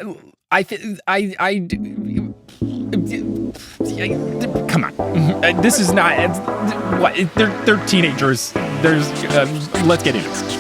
Come on. This is not, what, they're teenagers. Let's get into it.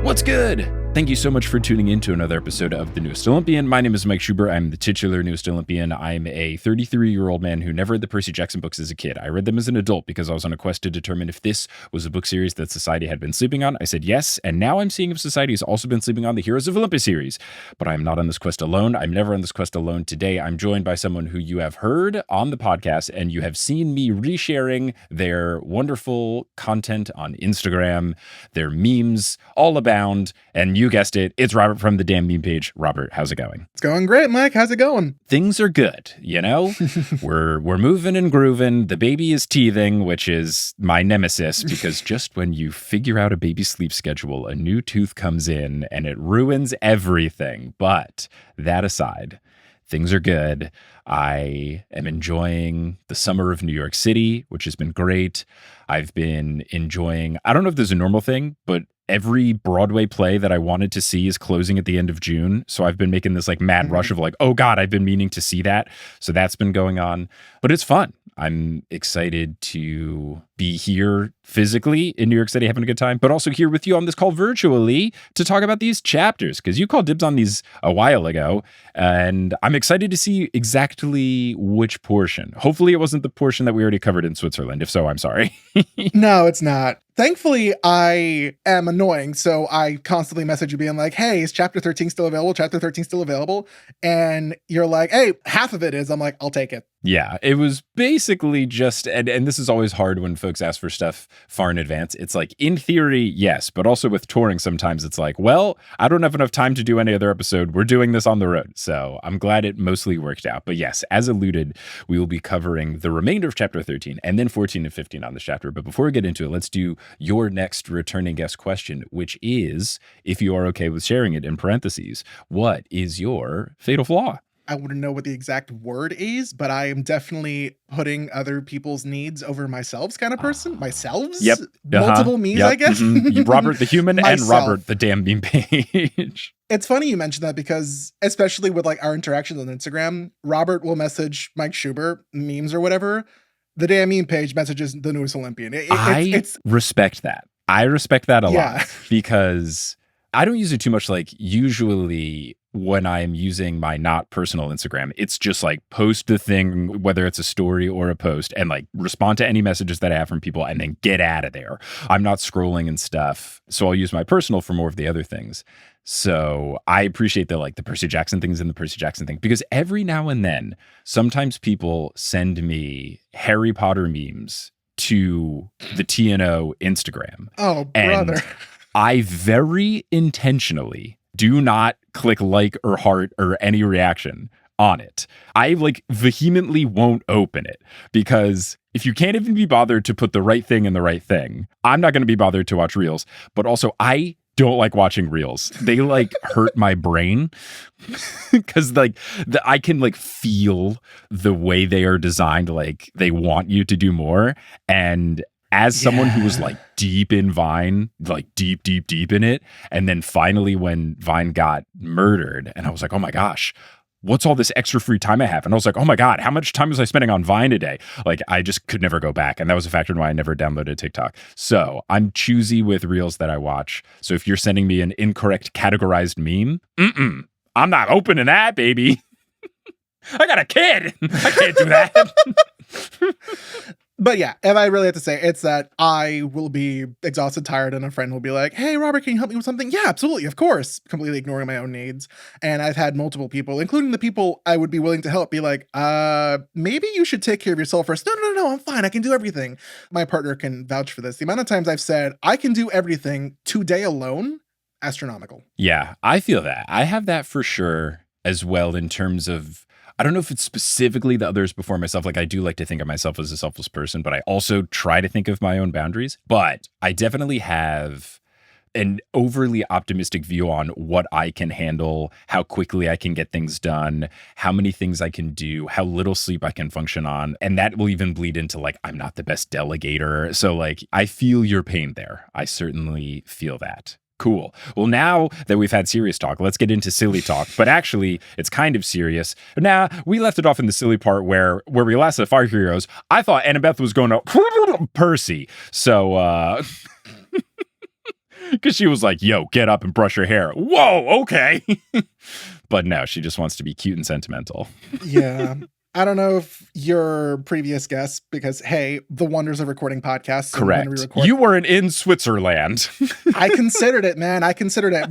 What's good? Thank you so much for tuning in to another episode of The Newest Olympian. My name is Mike Schubert. I'm the titular Newest Olympian. I'm a 33-year-old man who never read the Percy Jackson books as a kid. I read them as an adult because I was on a quest to determine if this was a book series that society had been sleeping on. I said yes, and now I'm seeing if society has also been sleeping on the Heroes of Olympus series. But I'm not on this quest alone. I'm never on this quest alone. Today, I'm joined by someone who you have heard on the podcast, and you have seen me resharing their wonderful content on Instagram. Their memes all abound, and you guessed it, it's Robert from the Damn Meme Page. Robert, how's it going? It's going great, Mike. How's it going? Things are good, you know? We're moving and grooving. The baby is teething, which is my nemesis, because just when you figure out a baby's sleep schedule, a new tooth comes in and it ruins everything. But that aside, things are good. I am enjoying the summer of New York City, which has been great. I've been enjoying, I don't know if there's a normal thing, but every Broadway play that I wanted to see is closing at the end of June. So I've been making this like mad rush of like, oh God, I've been meaning to see that. So that's been going on, but it's fun. I'm excited to be here physically in New York City having a good time, but also here with you on this call virtually to talk about these chapters, because you called dibs on these a while ago, and I'm excited to see exactly which portion. Hopefully it wasn't the portion that we already covered in Switzerland. If so, I'm sorry. No, it's not. Thankfully, I am annoying, so I constantly message you being like, hey, is chapter 13 still available? Chapter 13 still available? And you're like, hey, half of it is. I'm like, I'll take it. Yeah, it was basically just, and this is always hard when folks ask for stuff far in advance. It's like, in theory, yes, but also with touring, sometimes it's like, well, I don't have enough time to do any other episode. We're doing this on the road. So I'm glad it mostly worked out. But yes, as alluded, we will be covering the remainder of chapter 13 and then 14 and 15 on this chapter. But before we get into it, let's do your next returning guest question, which is, if you are okay with sharing it in parentheses, what is your fatal flaw? I wouldn't know what the exact word is, but I am definitely putting other people's needs over myself kind of person. Myselves? Yep. Multiple me's, Yep. I guess. Robert the human and Myself. Robert the damn meme page. It's funny you mentioned that because, especially with like our interactions on Instagram, Robert will message Mike Schubert memes or whatever. The damn meme page messages the Newest Olympian. It's respect that. I respect that a lot because I don't use it too much. Like usually when I'm using my not personal Instagram, it's just like post the thing, whether it's a story or a post, and like respond to any messages that I have from people and then get out of there. I'm not scrolling and stuff. So I'll use my personal for more of the other things. So I appreciate the Percy Jackson things and the Percy Jackson thing, because every now and then, sometimes people send me Harry Potter memes to the TNO Instagram. Oh, brother. And I very intentionally do not click like or heart or any reaction on it. I like vehemently won't open it, because if you can't even be bothered to put the right thing in the right thing, I'm not going to be bothered to watch reels. But also, I don't like watching reels. They like hurt my brain because like I can like feel the way they are designed. Like they want you to do more. And as someone who was like deep in Vine, like deep in it, and then finally when Vine got murdered, and I was like, oh my gosh, what's all this extra free time I have? And I was like, oh my God, how much time was I spending on Vine a day? Like I just could never go back. And that was a factor in why I never downloaded TikTok. So I'm choosy with reels that I watch. So if you're sending me an incorrect categorized meme, I'm not opening that, baby. I got a kid. I can't do that. But yeah, if I really have to say, it's that I will be exhausted, tired, and a friend will be like, hey, Robert, can you help me with something? Yeah, absolutely, of course. Completely ignoring my own needs. And I've had multiple people, including the people I would be willing to help, be like, maybe you should take care of yourself first. No, I'm fine. I can do everything. My partner can vouch for this. The amount of times I've said, I can do everything today alone, astronomical. Yeah, I feel that. I have that for sure as well in terms of, I don't know if it's specifically the others before myself. Like I do like to think of myself as a selfless person, but I also try to think of my own boundaries. But I definitely have an overly optimistic view on what I can handle, how quickly I can get things done, how many things I can do, how little sleep I can function on. And that will even bleed into like, I'm not the best delegator. So like, I feel your pain there. I certainly feel that. Cool. Well, now that we've had serious talk, let's get into silly talk. But actually, it's kind of serious. Nah, we left it off in the silly part where we last left our heroes. I thought Annabeth was going to Percy. So, because she was like, yo, get up and brush your hair. Whoa, okay. But no, she just wants to be cute and sentimental. Yeah. I don't know if your previous guest, because hey, the wonders of recording podcasts. Correct. You weren't in Switzerland. I considered it, man. I considered it,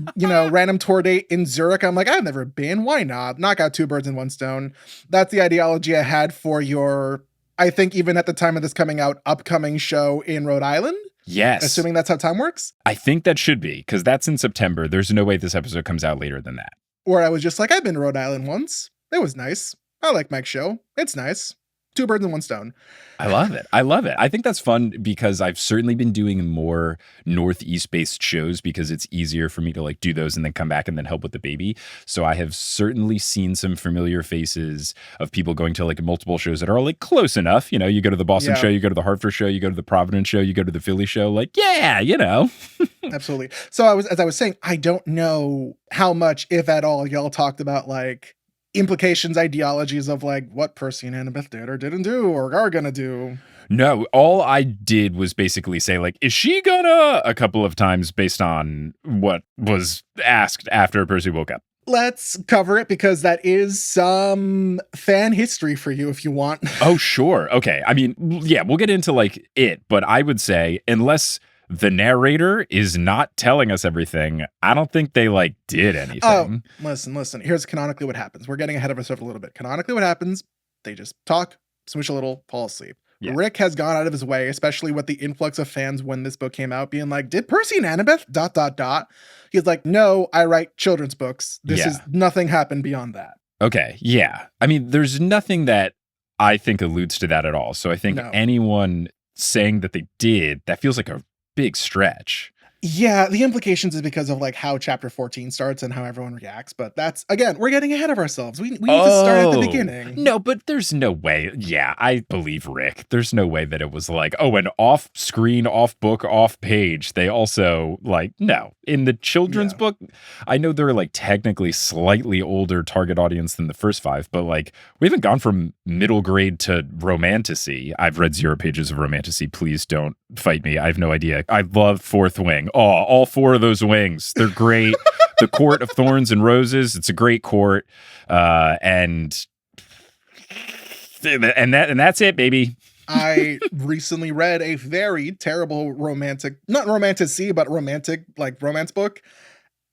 random tour date in Zurich. I'm like, I've never been. Why not? Knock out two birds in one stone. That's the ideology I had for your, I think even at the time of this coming out, upcoming show in Rhode Island. Yes. Assuming that's how time works. I think that should be, because that's in September. There's no way this episode comes out later than that. Or I was just like, I've been to Rhode Island once. It was nice. I like Mike's show. It's nice. Two birds in one stone. I love it. I think that's fun because I've certainly been doing more Northeast based shows because it's easier for me to like do those and then come back and then help with the baby. So I have certainly seen some familiar faces of people going to like multiple shows that are all like close enough. You go to the Boston show, you go to the Hartford show, you go to the Providence show, you go to the Philly show. Like, yeah, Absolutely. So as I was saying, I don't know how much, if at all, y'all talked about like implications, ideologies of like what Percy and Annabeth did or didn't do or are gonna do. No, all I did was basically say like, is she gonna, a couple of times based on what was asked after Percy woke up. Let's cover it because that is some fan history for you if you want. Oh, sure. Okay. I mean, yeah, we'll get into like it, but I would say unless the narrator is not telling us everything, I don't think they like did anything. Oh, listen. Here's canonically what happens. We're getting ahead of ourselves a little bit. Canonically what happens, they just talk, smoosh a little, fall asleep. Yeah. Rick has gone out of his way, especially with the influx of fans when this book came out, being like, did Percy and Annabeth ... He's like, no, I write children's books. This is nothing happened beyond that. Okay. Yeah. I mean, there's nothing that I think alludes to that at all. So I think anyone saying that they did, that feels like a big stretch. Yeah, the implications is because of like how chapter 14 starts and how everyone reacts, but that's, again, we're getting ahead of ourselves. We need to start at the beginning. No, but there's no way. Yeah, I believe Rick. There's no way that it was like, oh, an off screen, off book, off page. They also like, no. In the children's book, I know they're like technically slightly older target audience than the first five, but like we haven't gone from middle grade to romantasy. I've read 0 pages of romantasy. Please don't fight me. I have no idea. I love Fourth Wing. Oh, all 4 of those wings. They're great. The Court of Thorns and Roses. It's a great court. And that's it, baby. I recently read a very terrible romantic, not romantasy, but romantic, like romance book.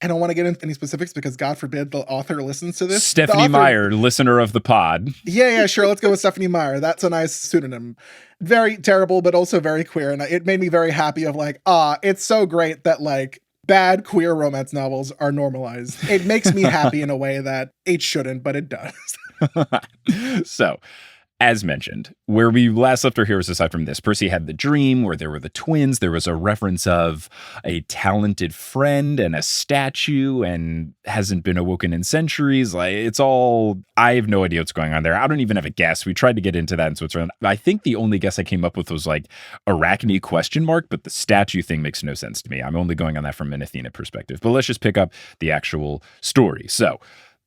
I don't want to get into any specifics because God forbid the author listens to this. Stephanie Meyer, listener of the pod. Yeah, sure. Let's go with Stephanie Meyer. That's a nice pseudonym. Very terrible, but also very queer. And it made me very happy of like, it's so great that like bad queer romance novels are normalized. It makes me happy in a way that it shouldn't, but it does. So, as mentioned, where we last left our heroes aside from this, Percy had the dream where there were the twins. There was a reference of a talented friend and a statue and hasn't been awoken in centuries. Like it's all, I have no idea what's going on there. I don't even have a guess. We tried to get into that in Switzerland. I think the only guess I came up with was like Arachne ? But the statue thing makes no sense to me. I'm only going on that from an Athena perspective. But let's just pick up the actual story. So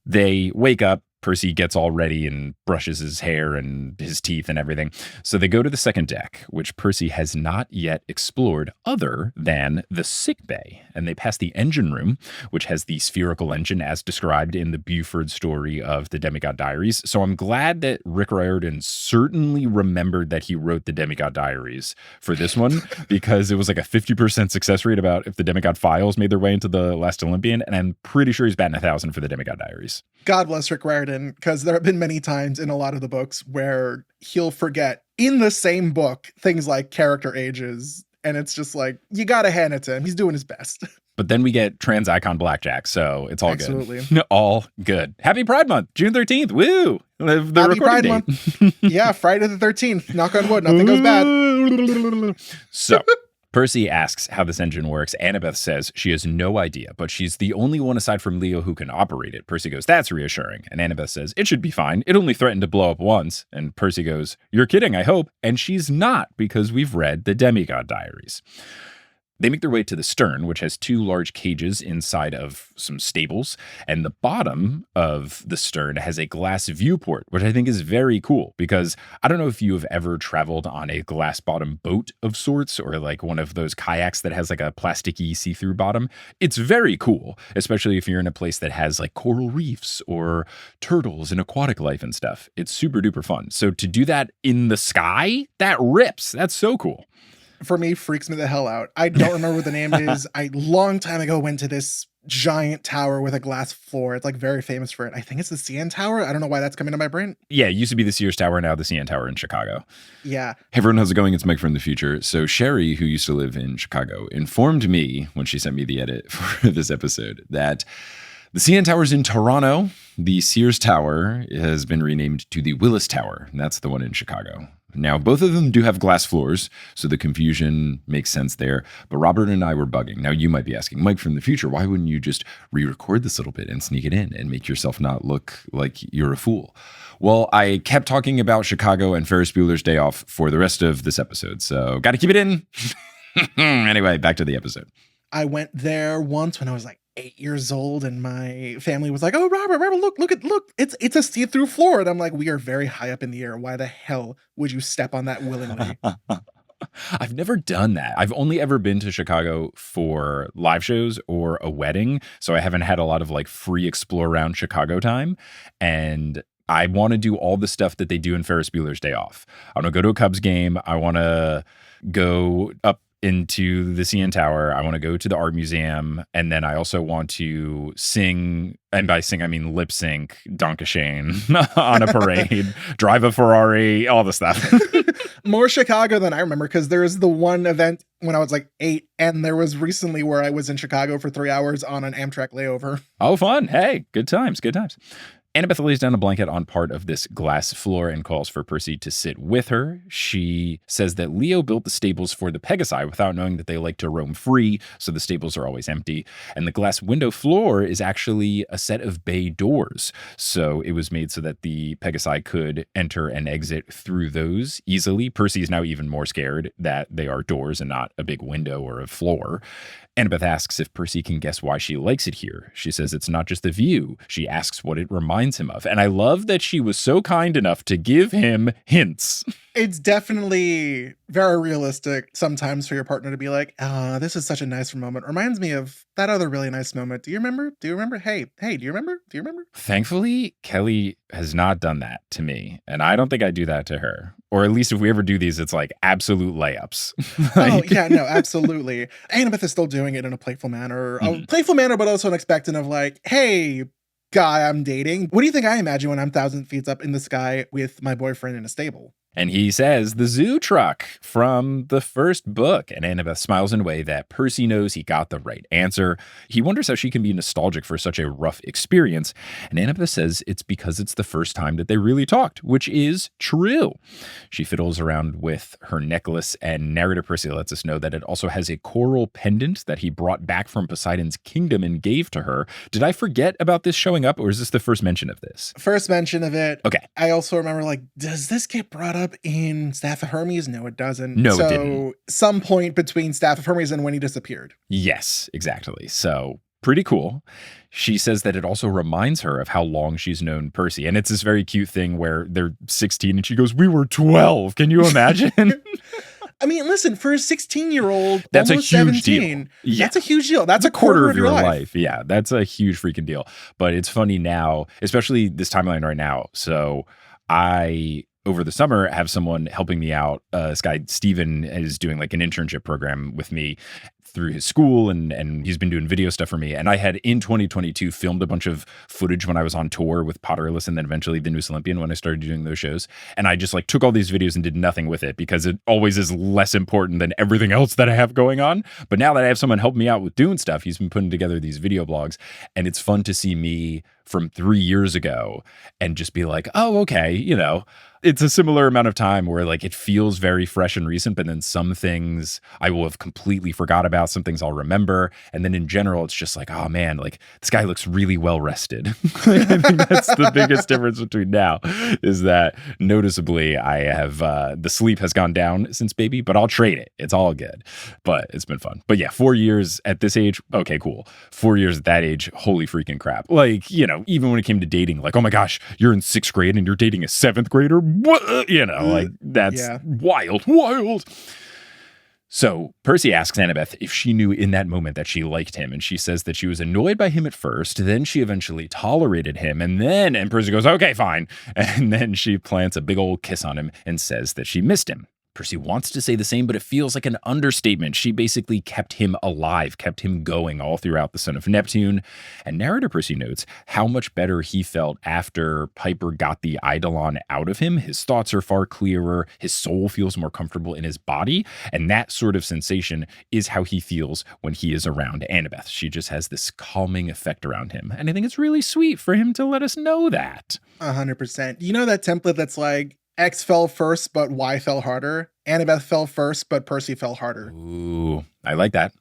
they wake up. Percy gets all ready and brushes his hair and his teeth and everything. So they go to the second deck, which Percy has not yet explored other than the sick bay. And they pass the engine room, which has the spherical engine as described in the Buford story of the Demigod Diaries. So I'm glad that Rick Riordan certainly remembered that he wrote the Demigod Diaries for this one, because it was like a 50% success rate about if the Demigod files made their way into the last Olympian. And I'm pretty sure he's batting 1,000 for the Demigod Diaries. God bless Rick Riordan, because there have been many times in a lot of the books where he'll forget in the same book things like character ages, and it's just like, you gotta hand it to him. He's doing his best. But then we get trans icon Blackjack, so it's all Absolutely. Good. All good. Happy Pride Month, June 13th. Woo! The Happy Pride Month. Yeah, Friday the 13th. Knock on wood, nothing goes bad. So Percy asks how this engine works. Annabeth says she has no idea, but she's the only one aside from Leo who can operate it. Percy goes, that's reassuring. And Annabeth says, it should be fine. It only threatened to blow up once. And Percy goes, you're kidding, I hope. And she's not, because we've read the Demigod Diaries. They make their way to the stern, which has 2 large cages inside of some stables. And the bottom of the stern has a glass viewport, which I think is very cool because I don't know if you have ever traveled on a glass bottom boat of sorts or like one of those kayaks that has like a plasticky see-through bottom. It's very cool, especially if you're in a place that has like coral reefs or turtles and aquatic life and stuff. It's super duper fun. So to do that in the sky, that rips. That's so cool. For me, freaks me the hell out. I don't remember what the name is. I long time ago went to this giant tower with a glass floor. It's like very famous for it. I think it's the CN Tower. I don't know why that's coming to my brain. Yeah, it used to be the Sears Tower, now the CN Tower in Chicago. Yeah. Hey everyone, how's it going? It's Mike from the future. So Sherry, who used to live in Chicago, informed me when she sent me the edit for this episode that the CN Tower's in Toronto. The Sears Tower has been renamed to the Willis Tower, and that's the one in Chicago. Now, both of them do have glass floors, so the confusion makes sense there. But Robert and I were bugging. Now, you might be asking, Mike from the future, why wouldn't you just re-record this little bit and sneak it in and make yourself not look like you're a fool? Well, I kept talking about Chicago and Ferris Bueller's Day Off for the rest of this episode, so got to keep it in. Anyway, back to the episode. I went there once when I was like 8 years old, and my family was like, "Oh, Robert, look! It's a see-through floor." And I'm like, "We are very high up in the air. Why the hell would you step on that willingly?" I've never done that. I've only ever been to Chicago for live shows or a wedding, so I haven't had a lot of like free explore around Chicago time. And I want to do all the stuff that they do in Ferris Bueller's Day Off. I want to go to a Cubs game. I want to go up into the CN Tower. I want to go to the art museum. And then I also want to sing, and by sing, I mean lip sync Donkashane on a parade, drive a Ferrari, all the stuff. More Chicago than I remember, because there is the one event when I was like 8, and there was recently where I was in Chicago for 3 hours on an Amtrak layover. Oh, fun. Hey, good times, good times. Annabeth lays down a blanket on part of this glass floor and calls for Percy to sit with her. She says that Leo built the stables for the Pegasi without knowing that they like to roam free, so the stables are always empty. And the glass window floor is actually a set of bay doors. So it was made so that the Pegasi could enter and exit through those easily. Percy is now even more scared that they are doors and not a big window or a floor. Annabeth asks if Percy can guess why she likes it here. She says it's not just the view. She asks what it reminds him of. And I love that she was so kind enough to give him hints. It's definitely very realistic sometimes for your partner to be like, this is such a nice moment. Reminds me of that other really nice moment. Do you remember? Hey, do you remember? Thankfully, Kelly has not done that to me. And I don't think I do that to her. Or at least if we ever do these, it's like absolute layups. Oh, yeah, no, absolutely. Annabeth is still doing it in a playful manner. A playful manner, but also an expectant of like, hey, guy I'm dating, what do you think I imagine when I'm 1,000 feet up in the sky with my boyfriend in a stable? And he says, the zoo truck from the first book. And Annabeth smiles in a way that Percy knows he got the right answer. He wonders how she can be nostalgic for such a rough experience. And Annabeth says it's because it's the first time that they really talked, which is true. She fiddles around with her necklace, and narrator Percy lets us know that it also has a coral pendant that he brought back from Poseidon's kingdom and gave to her. Did I forget about this showing up, or is this the first mention of this? First mention of it. Okay. I also remember, like, does this get brought up in Staff of Hermes? No, it doesn't. No, so it didn't. Some point between Staff of Hermes and when he disappeared. Yes, exactly. So pretty cool. She says that it also reminds her of how long she's known Percy. And it's this very cute thing where they're 16 and she goes, we were 12. Can you imagine? I mean, listen, for a 16-year-old, that's a almost huge 17, deal. Yeah. That's a huge deal. That's a quarter of your life. Yeah, that's a huge freaking deal. But it's funny now, especially this timeline right now. So over the summer, have someone helping me out. This guy, Steven, is doing like an internship program with me through his school, and he's been doing video stuff for me. And I had, in 2022, filmed a bunch of footage when I was on tour with Potterless and then eventually the News Olympian when I started doing those shows. And I just like took all these videos and did nothing with it because it always is less important than everything else that I have going on. But now that I have someone help me out with doing stuff, he's been putting together these video blogs, and it's fun to see me from 3 years ago and just be like, oh, okay, it's a similar amount of time where like it feels very fresh and recent, but then some things I will have completely forgot about, some things I'll remember. And then in general, it's just like, oh man, like this guy looks really well rested. I think that's the biggest difference between now is that noticeably I have, the sleep has gone down since baby, but I'll trade it. It's all good, but it's been fun. But yeah, 4 years at this age. Okay, cool. 4 years at that age. Holy freaking crap. Like, even when it came to dating, like, oh my gosh, you're in 6th grade and you're dating a 7th grader. What? Like that's wild. So Percy asks Annabeth if she knew in that moment that she liked him. And she says that she was annoyed by him at first. Then she eventually tolerated him. And Percy goes, okay, fine. And then she plants a big old kiss on him and says that she missed him. Percy wants to say the same, but it feels like an understatement. She basically kept him alive, kept him going all throughout The Son of Neptune. And narrator Percy notes how much better he felt after Piper got the Eidolon out of him. His thoughts are far clearer. His soul feels more comfortable in his body. And that sort of sensation is how he feels when he is around Annabeth. She just has this calming effect around him. And I think it's really sweet for him to let us know that. 100%. You know that template that's like, X fell first, but Y fell harder. Annabeth fell first, but Percy fell harder. Ooh, I like that.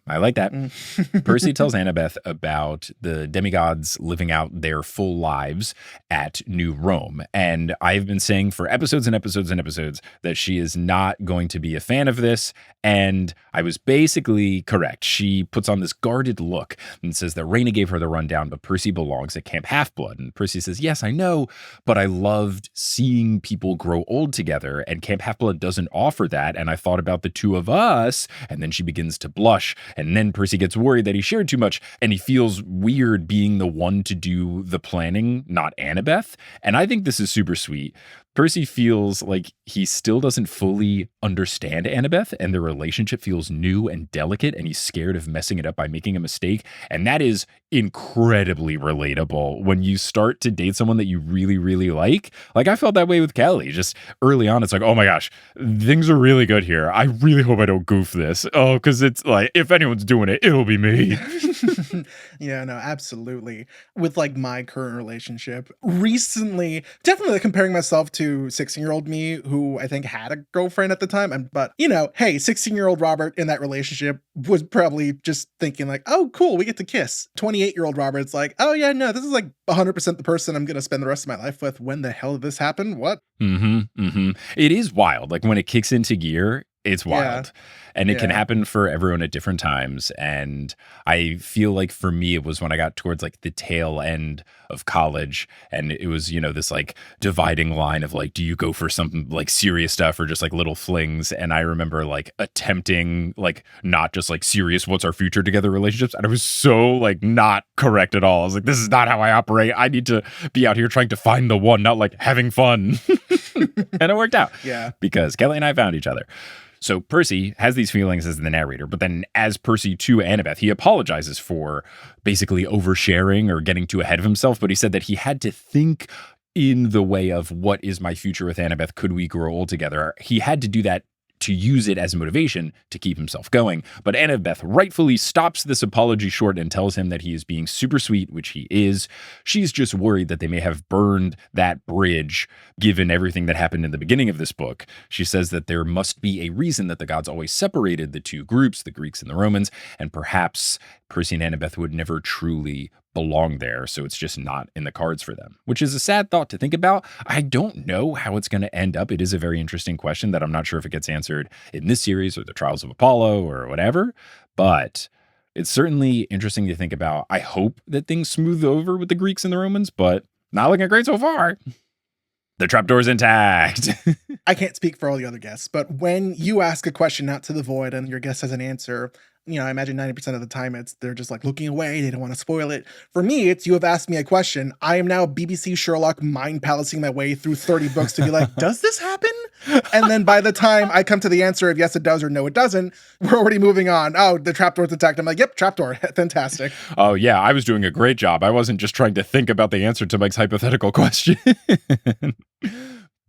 Percy tells Annabeth about the demigods living out their full lives at New Rome. And I've been saying for episodes and episodes and episodes that she is not going to be a fan of this. And I was basically correct. She puts on this guarded look and says that Raina gave her the rundown, but Percy belongs at Camp Half-Blood. And Percy says, yes, I know, but I loved seeing people grow old together, and Camp Half-Blood doesn't offer that. And I thought about the two of us. And then she begins to blush. And then Percy gets worried that he shared too much, and he feels weird being the one to do the planning, not Annabeth. And I think this is super sweet. Percy feels like he still doesn't fully understand Annabeth, and their relationship feels new and delicate, and he's scared of messing it up by making a mistake. And that is incredibly relatable when you start to date someone that you really, really like. Like I felt that way with Kelly. Just early on, it's like, oh my gosh, things are really good here. I really hope I don't goof this. Oh, because it's like, if anyone's doing it, it'll be me. Yeah, no, absolutely. With like my current relationship, recently, definitely comparing myself to 16-year-old me, who I think had a girlfriend at the time. But, hey, 16-year-old Robert in that relationship was probably just thinking like, oh, cool, we get to kiss. 28-year-old Robert's like, oh yeah, no, this is like 100% the person I'm going to spend the rest of my life with. When the hell did this happen? What? It is wild. Like when it kicks into gear, it's wild. Yeah. And it can happen for everyone at different times. And I feel like for me, it was when I got towards like the tail end of college, and it was, this like dividing line of like, do you go for something like serious stuff or just like little flings? And I remember like attempting like not just like serious, what's our future together relationships. And I was so like not correct at all. I was like, this is not how I operate. I need to be out here trying to find the one, not like having fun. And it worked out. Yeah. Because Kelly and I found each other. So Percy has these feelings as the narrator, but then as Percy to Annabeth, he apologizes for basically oversharing or getting too ahead of himself. But he said that he had to think in the way of what is my future with Annabeth? Could we grow old together? He had to do that to use it as motivation to keep himself going. But Annabeth rightfully stops this apology short and tells him that he is being super sweet, which he is. She's just worried that they may have burned that bridge, given everything that happened in the beginning of this book. She says that there must be a reason that the gods always separated the two groups, the Greeks and the Romans, and perhaps Percy and Annabeth would never truly belong there, so it's just not in the cards for them, which is a sad thought to think about. I don't know how it's going to end up. It is a very interesting question that I'm not sure if it gets answered in this series or the Trials of Apollo or whatever, but it's certainly interesting to think about. I hope that things smooth over with the Greeks and the Romans, but not looking great so far. The trapdoor's intact. I can't speak for all the other guests, but when you ask a question out to the void and your guest has an answer, I imagine 90% of the time they're just like looking away. They don't want to spoil it. For me, it's you have asked me a question. I am now BBC Sherlock mind palacing my way through 30 books to be like, does this happen? And then by the time I come to the answer of yes, it does or no, it doesn't, we're already moving on. Oh, the trapdoor's attacked. I'm like, yep, trapdoor. Fantastic. Oh, yeah, I was doing a great job. I wasn't just trying to think about the answer to Mike's hypothetical question.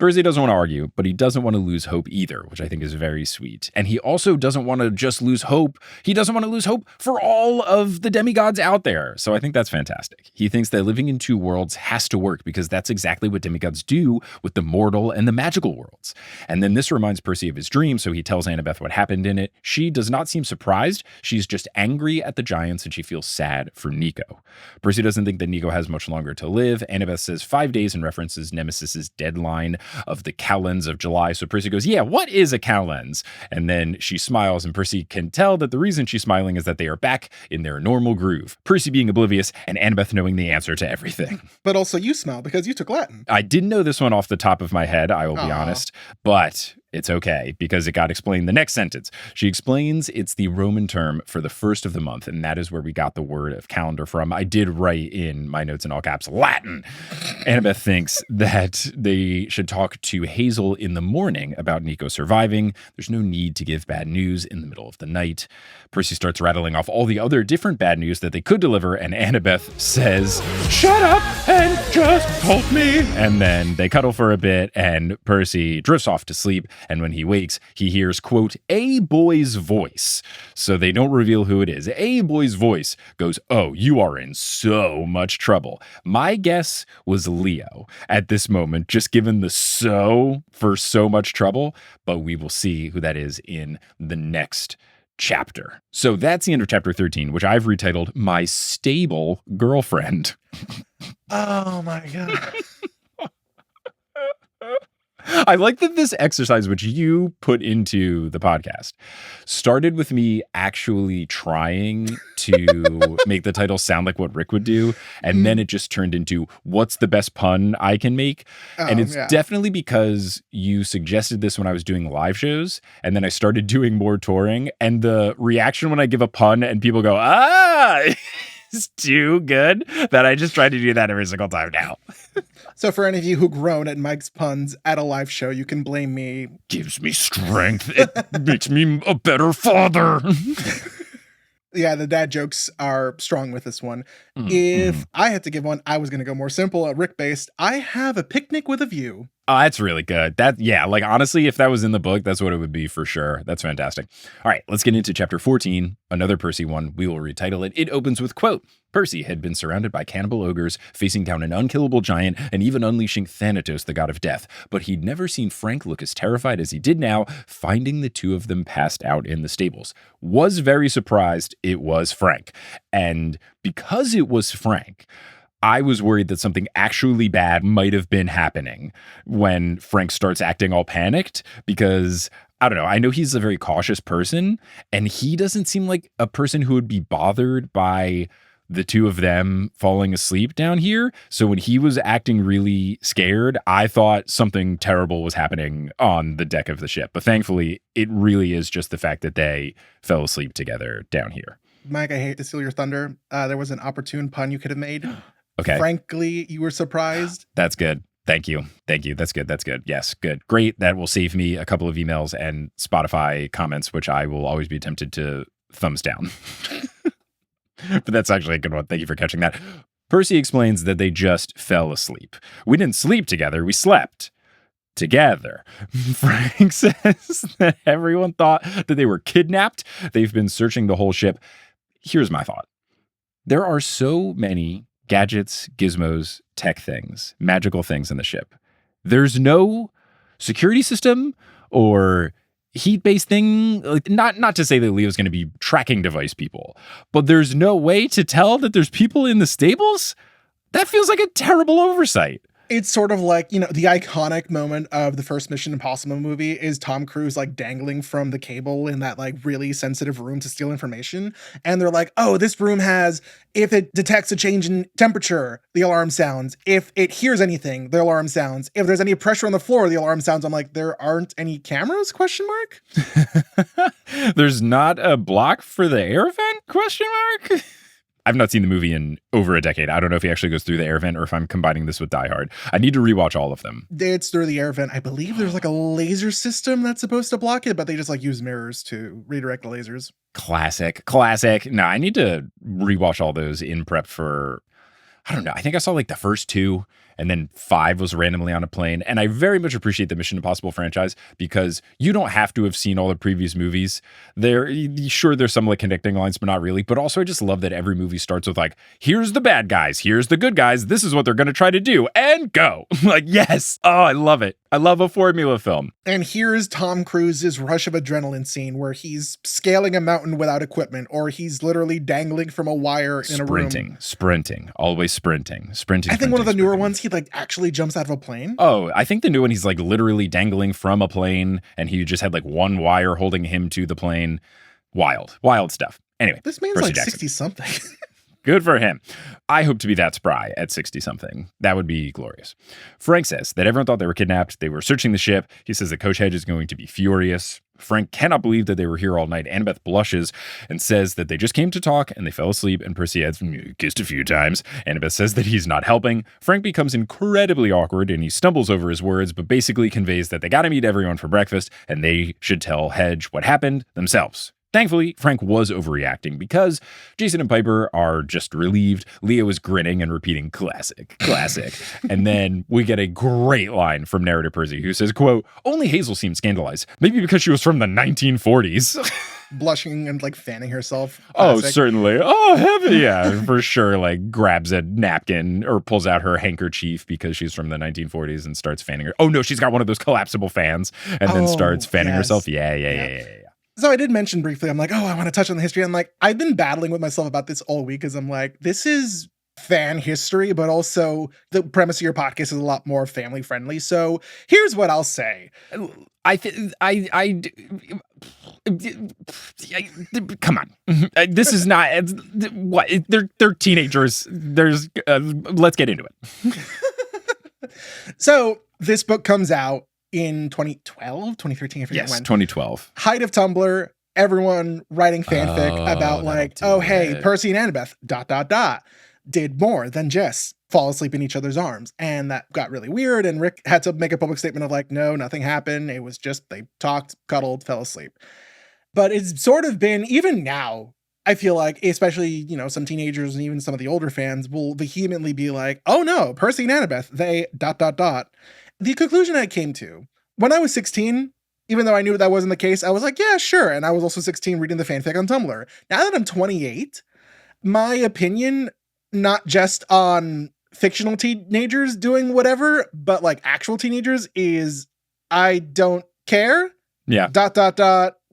Percy doesn't want to argue, but he doesn't want to lose hope either, which I think is very sweet. And he also doesn't want to just lose hope. He doesn't want to lose hope for all of the demigods out there. So I think that's fantastic. He thinks that living in two worlds has to work because that's exactly what demigods do with the mortal and the magical worlds. And then this reminds Percy of his dream, so he tells Annabeth what happened in it. She does not seem surprised. She's just angry at the giants and she feels sad for Nico. Percy doesn't think that Nico has much longer to live. Annabeth says 5 days and references Nemesis's deadline of the calends of July. So Percy goes, yeah, what is a calends? And then she smiles, and Percy can tell that the reason she's smiling is that they are back in their normal groove. Percy being oblivious and Annabeth knowing the answer to everything. But also you smile because you took Latin. I didn't know this one off the top of my head, I will be honest, but it's okay because it got explained the next sentence. She explains it's the Roman term for the first of the month, and that is where we got the word of calendar from. I did write in my notes in all caps, Latin. Annabeth thinks that they should talk to Hazel in the morning about Nico surviving. There's no need to give bad news in the middle of the night. Percy starts rattling off all the other different bad news that they could deliver, and Annabeth says, shut up and just help me. And then they cuddle for a bit, and Percy drifts off to sleep. And when he wakes, he hears, quote, a boy's voice. So they don't reveal who it is. A boy's voice goes, oh, you are in so much trouble. My guess was Leo at this moment, just given the so for so much trouble. But we will see who that is in the next chapter. So that's the end of chapter 13, which I've retitled My Stable Girlfriend. Oh my God. I like that this exercise, which you put into the podcast, started with me actually trying to make the title sound like what Rick would do. And then it just turned into what's the best pun I can make. And it's definitely because you suggested this when I was doing live shows. And then I started doing more touring. And the reaction when I give a pun and people go, is too good that I just try to do that every single time now. So for any of you who groan at Mike's puns at a live show, you can blame me. Gives me strength. It makes me a better father. Yeah, the dad jokes are strong with this one. If I had to give one, I was going to go more simple, Rick-based. I have a picnic with a view. Oh, that's really good. Like honestly, if that was in the book, that's what it would be for sure. That's fantastic. All right, let's get into chapter 14, another Percy one. We will retitle it. It opens with, quote, Percy had been surrounded by cannibal ogres, facing down an unkillable giant, and even unleashing Thanatos, the god of death. But he'd never seen Frank look as terrified as he did now, finding the two of them passed out in the stables. Was very surprised it was Frank. And because it was Frank, I was worried that something actually bad might have been happening when Frank starts acting all panicked because, I don't know, I know he's a very cautious person and he doesn't seem like a person who would be bothered by the two of them falling asleep down here. So when he was acting really scared, I thought something terrible was happening on the deck of the ship. But thankfully, it really is just the fact that they fell asleep together down here. Mike, I hate to steal your thunder. There was an opportune pun you could have made. Okay. Frankly, you were surprised. That's good. Thank you. That's good. Yes, good. Great. That will save me a couple of emails and Spotify comments, which I will always be tempted to thumbs down. But that's actually a good one. Thank you for catching that. Percy explains that they just fell asleep. We didn't sleep together. We slept together. Frank says that everyone thought that they were kidnapped. They've been searching the whole ship. Here's my thought. There are so many gadgets, gizmos, tech things, magical things in the ship. There's no security system or heat-based thing. Like, not to say that Leo's going to be tracking device people, but there's no way to tell that there's people in the stables? That feels like a terrible oversight. It's sort of like, the iconic moment of the first Mission Impossible movie is Tom Cruise like dangling from the cable in that like really sensitive room to steal information. And they're like, oh, this room has, if it detects a change in temperature, the alarm sounds. If it hears anything, the alarm sounds. If there's any pressure on the floor, the alarm sounds. I'm like, there aren't any cameras? Question mark. There's not a block for the air vent? Question mark. I've not seen the movie in over a decade. I don't know if he actually goes through the air vent or if I'm combining this with Die Hard. I need to rewatch all of them. It's through the air vent. I believe there's like a laser system that's supposed to block it, but they just like use mirrors to redirect the lasers. Classic. No, I need to rewatch all those in prep for, I don't know. I think I saw like the first two and then 5 was randomly on a plane. And I very much appreciate the Mission Impossible franchise because you don't have to have seen all the previous movies. Sure, there's some like connecting lines, but not really. But also, I just love that every movie starts with like, here's the bad guys, here's the good guys, this is what they're going to try to do, and go. Like, yes. Oh, I love it. I love a formula film. And here's Tom Cruise's rush of adrenaline scene where he's scaling a mountain without equipment, or he's literally dangling from a wire in a room. Sprinting, always sprinting. I think one of the newer ones, he like actually jumps out of a plane. Oh, I think the new one, he's like literally dangling from a plane, and he just had like one wire holding him to the plane. Wild stuff. Anyway, this man's Percy like Jackson. 60 something. Good for him. I hope to be that spry at 60-something. That would be glorious. Frank says that everyone thought they were kidnapped. They were searching the ship. He says that Coach Hedge is going to be furious. Frank cannot believe that they were here all night. Annabeth blushes and says that they just came to talk and they fell asleep, and Percy adds, kissed a few times. Annabeth says that he's not helping. Frank becomes incredibly awkward and he stumbles over his words, but basically conveys that they got to meet everyone for breakfast and they should tell Hedge what happened themselves. Thankfully, Frank was overreacting because Jason and Piper are just relieved. Leo is grinning and repeating, classic. And then we get a great line from narrator Percy who says, quote, only Hazel seemed scandalized. Maybe because she was from the 1940s. Blushing and like fanning herself. Classic. Oh, certainly. Oh, heavy. Yeah, for sure. Like grabs a napkin or pulls out her handkerchief because she's from the 1940s and starts fanning her. Oh, no, she's got one of those collapsible fans and then starts fanning herself. Yeah. So I did mention briefly, I'm like, I want to touch on the history. I'm like, I've been battling with myself about this all week because I'm like, this is fan history, but also the premise of your podcast is a lot more family friendly. So here's what I'll say. Come on. This is not what they're teenagers. Let's get into it. So this book comes out in 2012, 2013, I forget when. 2012. Height of Tumblr, everyone writing fanfic about like, hey, Percy and Annabeth, ... did more than just fall asleep in each other's arms. And that got really weird. And Rick had to make a public statement of like, no, nothing happened. It was just they talked, cuddled, fell asleep. But it's sort of been, even now, I feel like, especially, some teenagers and even some of the older fans will vehemently be like, oh no, Percy and Annabeth, they ... The conclusion I came to, when I was 16, even though I knew that wasn't the case, I was like, yeah, sure. And I was also 16 reading the fanfic on Tumblr. Now that I'm 28, my opinion, not just on fictional teenagers doing whatever, but like actual teenagers is I don't care. Yeah. ...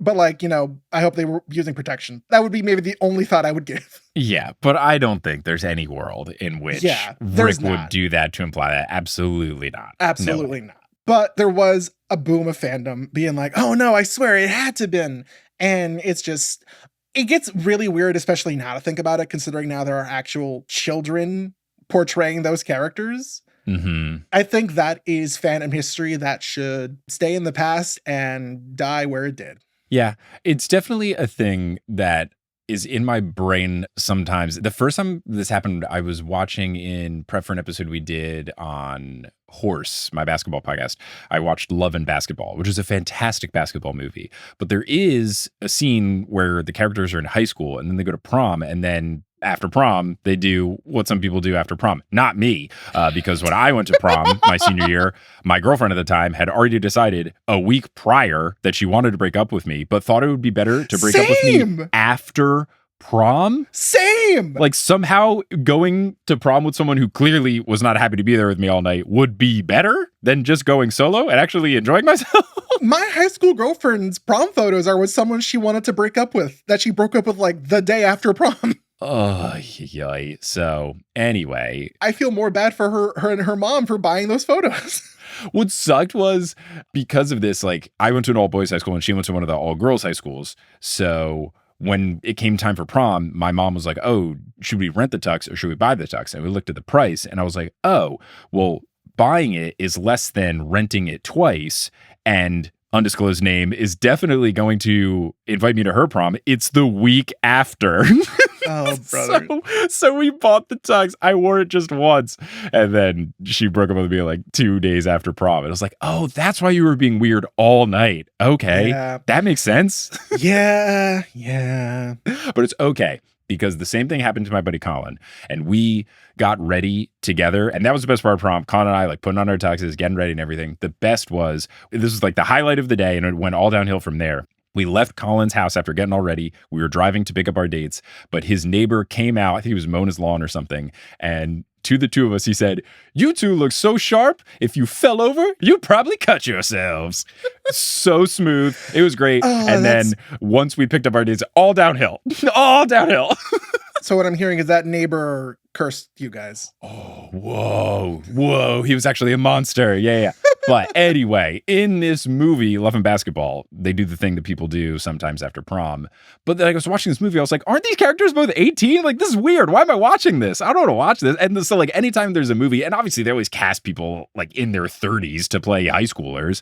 But like, I hope they were using protection. That would be maybe the only thought I would give. Yeah, but I don't think there's any world in which Rick would do that to imply that. Absolutely not. Absolutely not. But there was a boom of fandom being like, oh no, I swear it had to been. And it's just, it gets really weird, especially now to think about it, considering now there are actual children portraying those characters. Mm-hmm. I think that is fandom history that should stay in the past and die where it did. Yeah, it's definitely a thing that is in my brain sometimes. The first time this happened, I was watching in prep for an episode we did on Horse, my basketball podcast. I watched Love and Basketball, which is a fantastic basketball movie. But there is a scene where the characters are in high school and then they go to prom, and then after prom, they do what some people do after prom. Not me, because when I went to prom my senior year, my girlfriend at the time had already decided a week prior that she wanted to break up with me, but thought it would be better to break up with me after prom. Same. Like somehow going to prom with someone who clearly was not happy to be there with me all night would be better than just going solo and actually enjoying myself. My high school girlfriend's prom photos are with someone she wanted to break up with, that she broke up with like the day after prom. Oh, yeah. So anyway, I feel more bad for her and her mom for buying those photos. What sucked was because of this, like I went to an all boys high school and she went to one of the all girls high schools. So when it came time for prom, my mom was like, oh, should we rent the tux or should we buy the tux? And we looked at the price and I was like, oh, well, buying it is less than renting it twice. And undisclosed name is definitely going to invite me to her prom. It's the week after. Oh, brother. So we bought the tux. I wore it just once. And then she broke up with me like 2 days after prom. And I was like, oh, that's why you were being weird all night. Okay. Yeah. That makes sense. Yeah. But it's okay. because the same thing happened to my buddy Colin, and we got ready together. And that was the best part of prom. Colin and I like putting on our tuxes, getting ready and everything. The best was, this was like the highlight of the day, and it went all downhill from there. We left Colin's house after getting all ready. We were driving to pick up our dates, but his neighbor came out. I think he was mowing his lawn or something. And to the two of us, he said, "You two look so sharp. If you fell over, you'd probably cut yourselves." So smooth. It was great. And then once we picked up our dates, all downhill. All downhill. So what I'm hearing is that neighbor cursed you guys. Oh, whoa. He was actually a monster. Yeah. But anyway, in this movie, Love and Basketball, they do the thing that people do sometimes after prom. But then I was watching this movie, I was like, aren't these characters both 18? Like, this is weird. Why am I watching this? I don't want to watch this. And so, like, anytime there's a movie, and obviously they always cast people, like, in their 30s to play high schoolers.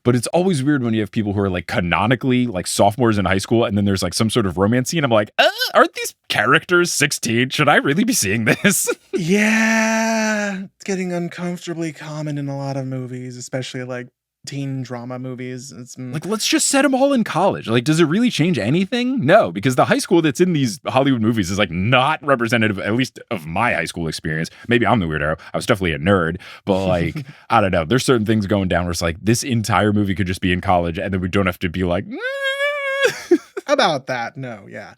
But it's always weird when you have people who are, like, canonically, like, sophomores in high school, and then there's, like, some sort of romance scene. I'm like, aren't these characters 16? Should I really be seeing this? Yeah. It's getting uncomfortably common in a lot of movies, especially like teen drama movies. It's like, let's just set them all in college. Like, does it really change anything? No, because the high school that's in these Hollywood movies is like not representative, at least of my high school experience. Maybe I'm the weirdo. I was definitely a nerd, but like, I don't know. There's certain things going down where it's like this entire movie could just be in college, and then we don't have to be like, about that. No, yeah.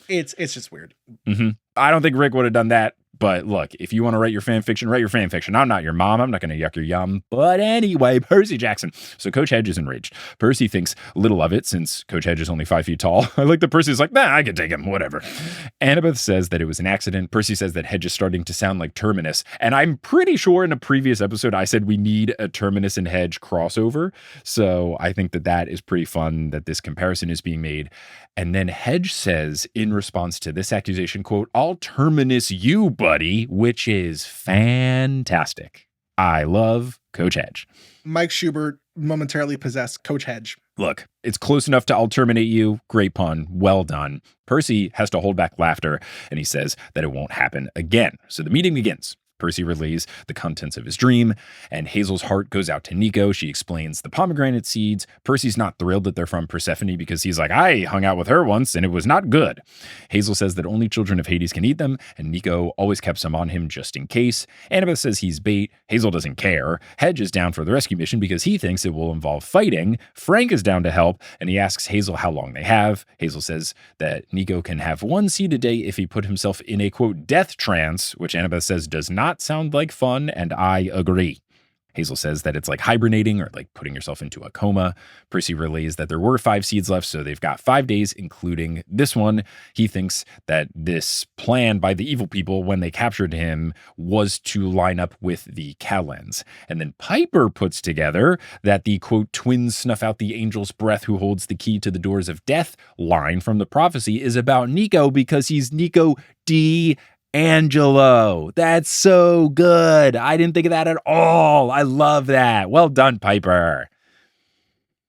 It's just weird. Mm-hmm. I don't think Rick would have done that. But look, if you want to write your fan fiction, write your fan fiction. I'm not your mom. I'm not going to yuck your yum. But anyway, Percy Jackson. So Coach Hedge is enraged. Percy thinks little of it since Coach Hedge is only 5 feet tall. I like that Percy's like, nah, I can take him, whatever. Annabeth says that it was an accident. Percy says that Hedge is starting to sound like Terminus. And I'm pretty sure in a previous episode, I said we need a Terminus and Hedge crossover. So I think that that is pretty fun that this comparison is being made. And then Hedge says in response to this accusation, quote, "I'll Terminus you, buddy," which is fantastic. I love Coach Hedge. Mike Schubert momentarily possessed Coach Hedge. Look, it's close enough to "I'll terminate you." Great pun. Well done. Percy has to hold back laughter, and he says that it won't happen again. So the meeting begins. Percy relays the contents of his dream, and Hazel's heart goes out to Nico. She explains the pomegranate seeds. Percy's not thrilled that they're from Persephone because he's like, I hung out with her once and it was not good. Hazel says that only children of Hades can eat them, and Nico always kept some on him just in case. Annabeth says he's bait. Hazel doesn't care. Hedge is down for the rescue mission because he thinks it will involve fighting. Frank is down to help, and he asks Hazel how long they have. Hazel says that Nico can have 1 seed a day if he put himself in a, quote, death trance, which Annabeth says does not sound like fun, and I agree. Hazel says that it's like hibernating or like putting yourself into a coma. Percy relays that there were 5 seeds left, so they've got 5 days, including this one. He thinks that this plan by the evil people when they captured him was to line up with the Calends. And then Piper puts together that the, quote, "twins snuff out the angel's breath who holds the key to the doors of death" line from the prophecy is about Nico because he's Nico Angelo. That's so good. I didn't think of that at all. I love that. Well done, Piper.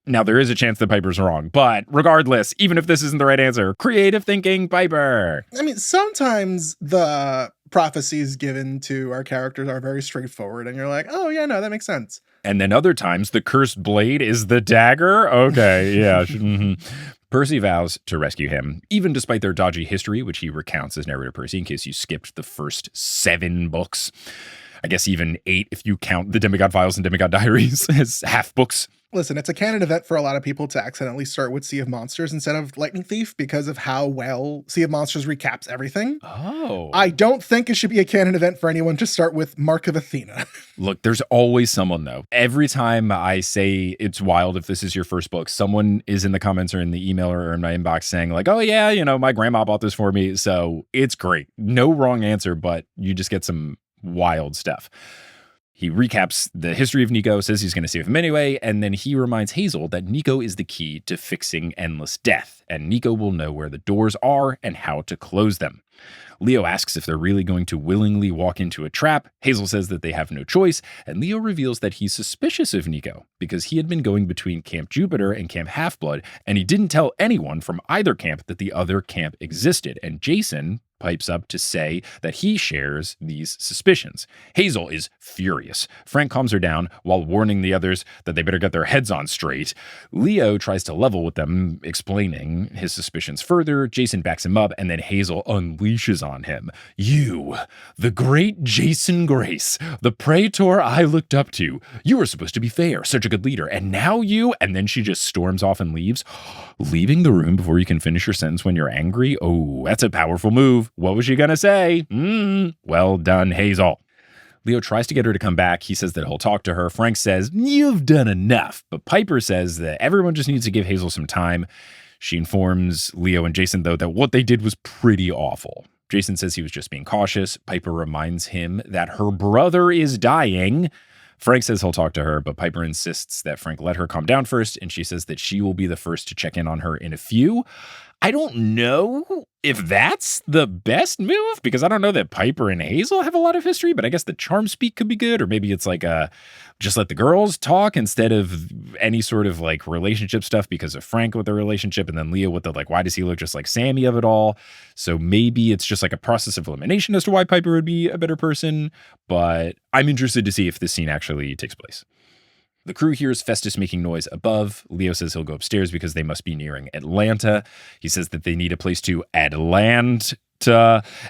Now, there is a chance that Piper's wrong, but regardless, even if this isn't the right answer, creative thinking, Piper. I mean, sometimes the prophecies given to our characters are very straightforward, and you're like, oh, yeah, no, that makes sense. And then other times, the cursed blade is the dagger? Okay, yeah. Mm-hmm. Percy vows to rescue him, even despite their dodgy history, which he recounts as narrator Percy, in case you skipped the first 7 books. I guess even 8 if you count the Demigod Files and Demigod Diaries as half books. Listen, it's a canon event for a lot of people to accidentally start with Sea of Monsters instead of Lightning Thief because of how well Sea of Monsters recaps everything. Oh. I don't think it should be a canon event for anyone to start with Mark of Athena. Look, there's always someone, though. Every time I say it's wild if this is your first book, someone is in the comments or in the email or in my inbox saying like, oh yeah, you know, my grandma bought this for me. So it's great. No wrong answer, but you just get some wild stuff. He recaps the history of Nico, says he's going to save him anyway, and then he reminds Hazel that Nico is the key to fixing endless death, and Nico will know where the doors are and how to close them. Leo asks if they're really going to willingly walk into a trap. Hazel says that they have no choice, and Leo reveals that he's suspicious of Nico because he had been going between Camp Jupiter and Camp Half-Blood, and he didn't tell anyone from either camp that the other camp existed, and Jason pipes up to say that he shares these suspicions. Hazel is furious. Frank calms her down while warning the others that they better get their heads on straight. Leo tries to level with them, explaining his suspicions further. Jason backs him up, and then Hazel unleashes on him. You, the great Jason Grace, the praetor I looked up to. You were supposed to be fair, such a good leader, and now you... And then she just storms off and leaves. Leaving the room before you can finish your sentence when you're angry? Oh, that's a powerful move. What was she gonna say? Well done, Hazel. Leo tries to get her to come back. He says that he'll talk to her. Frank says, you've done enough. But Piper says that everyone just needs to give Hazel some time. She informs Leo and Jason, though, that what they did was pretty awful. Jason says he was just being cautious. Piper reminds him that her brother is dying. Frank says he'll talk to her, but Piper insists that Frank let her calm down first, and she says that she will be the first to check in on her in a few. I don't know if that's the best move, because I don't know that Piper and Hazel have a lot of history, but I guess the charm speak could be good, or maybe it's like just let the girls talk instead of any sort of like relationship stuff because of Frank with the relationship, and then Leo with the like, why does he look just like Sammy of it all? So maybe it's just like a process of elimination as to why Piper would be a better person, but I'm interested to see if this scene actually takes place. The crew hears Festus making noise above. Leo says he'll go upstairs because they must be nearing Atlanta. He says that they need a place to Atlanta.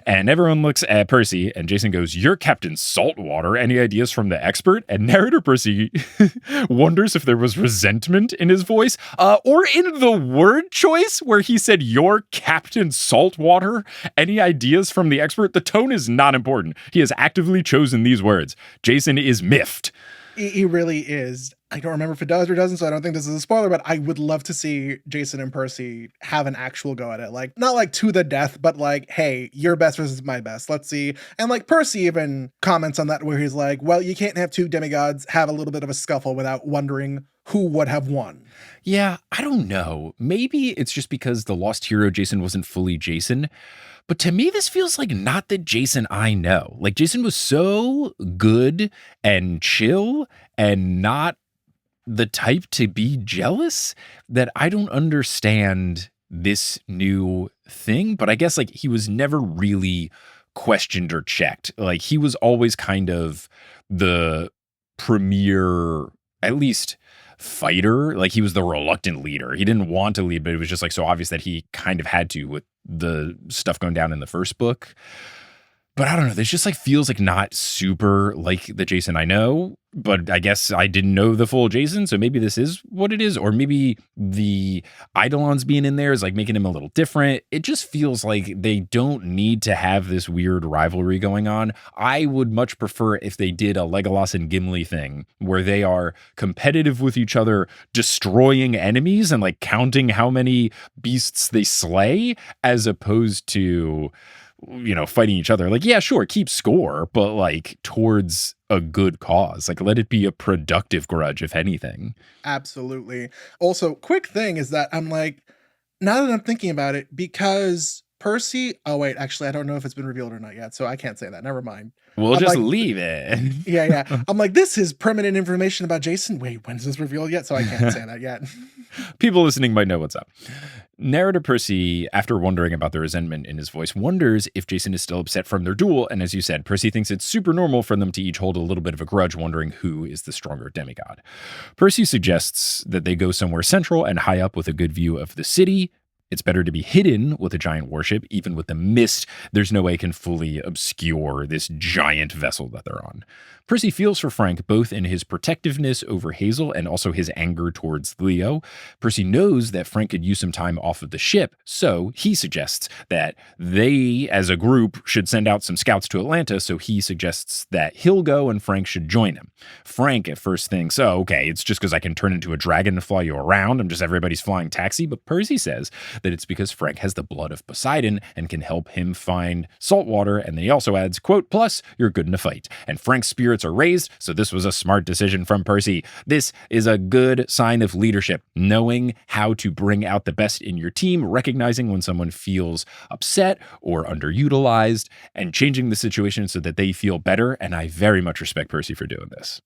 And everyone looks at Percy, and Jason goes, you're Captain Saltwater. Any ideas from the expert? And narrator Percy wonders if there was resentment in his voice or in the word choice where he said, you're Captain Saltwater. Any ideas from the expert? The tone is not important. He has actively chosen these words. Jason is miffed. He really is. I don't remember if it does or doesn't, so I don't think this is a spoiler, but I would love to see Jason and Percy have an actual go at it. Like, not like to the death, but like, hey, your best versus my best. Let's see. And like Percy even comments on that where he's like, well, you can't have two demigods have a little bit of a scuffle without wondering who would have won. Yeah, I don't know. Maybe it's just because the lost hero Jason wasn't fully Jason. But to me, this feels like not the Jason I know. Like, Jason was so good and chill and not the type to be jealous that I don't understand this new thing. But I guess, like, he was never really questioned or checked. Like, he was always kind of the premier, at least fighter. Like, he was the reluctant leader. He didn't want to lead, but it was just like so obvious that he kind of had to with the stuff going down in the first book. But I don't know. This just like feels like not super like the Jason I know, but I guess I didn't know the full Jason. So maybe this is what it is. Or maybe the Eidolons being in there is like making him a little different. It just feels like they don't need to have this weird rivalry going on. I would much prefer if they did a Legolas and Gimli thing where they are competitive with each other, destroying enemies and like counting how many beasts they slay, as opposed to, you know, fighting each other. Like, yeah, sure, keep score, but like towards a good cause. Like, let it be a productive grudge, if anything. Absolutely. Also, quick thing is that I'm like, now that I'm thinking about it, because Percy, oh wait, actually, I don't know if it's been revealed or not yet, so I can't say that. Never mind. We'll I'm just like, leave it. Yeah. I'm like, this is permanent information about Jason. Wait, when's this revealed yet? So I can't say that yet. People listening might know what's up. Narrator Percy, after wondering about the resentment in his voice, wonders if Jason is still upset from their duel. And as you said, Percy thinks it's super normal for them to each hold a little bit of a grudge, wondering who is the stronger demigod. Percy suggests that they go somewhere central and high up with a good view of the city. It's better to be hidden with a giant warship. Even with the mist, there's no way it can fully obscure this giant vessel that they're on. Percy feels for Frank both in his protectiveness over Hazel and also his anger towards Leo. Percy knows that Frank could use some time off of the ship, so he suggests that they, as a group, should send out some scouts to Atlanta, so he suggests that he'll go and Frank should join him. Frank at first thinks, oh, okay, it's just because I can turn into a dragon and fly you around. I'm just everybody's flying taxi. But Percy says that it's because Frank has the blood of Poseidon and can help him find saltwater. And then he also adds, quote, plus you're good in a fight. And Frank's spirits are raised, so this was a smart decision from Percy. This is a good sign of leadership, knowing how to bring out the best in your team, recognizing when someone feels upset or underutilized, and changing the situation so that they feel better. And I very much respect Percy for doing this.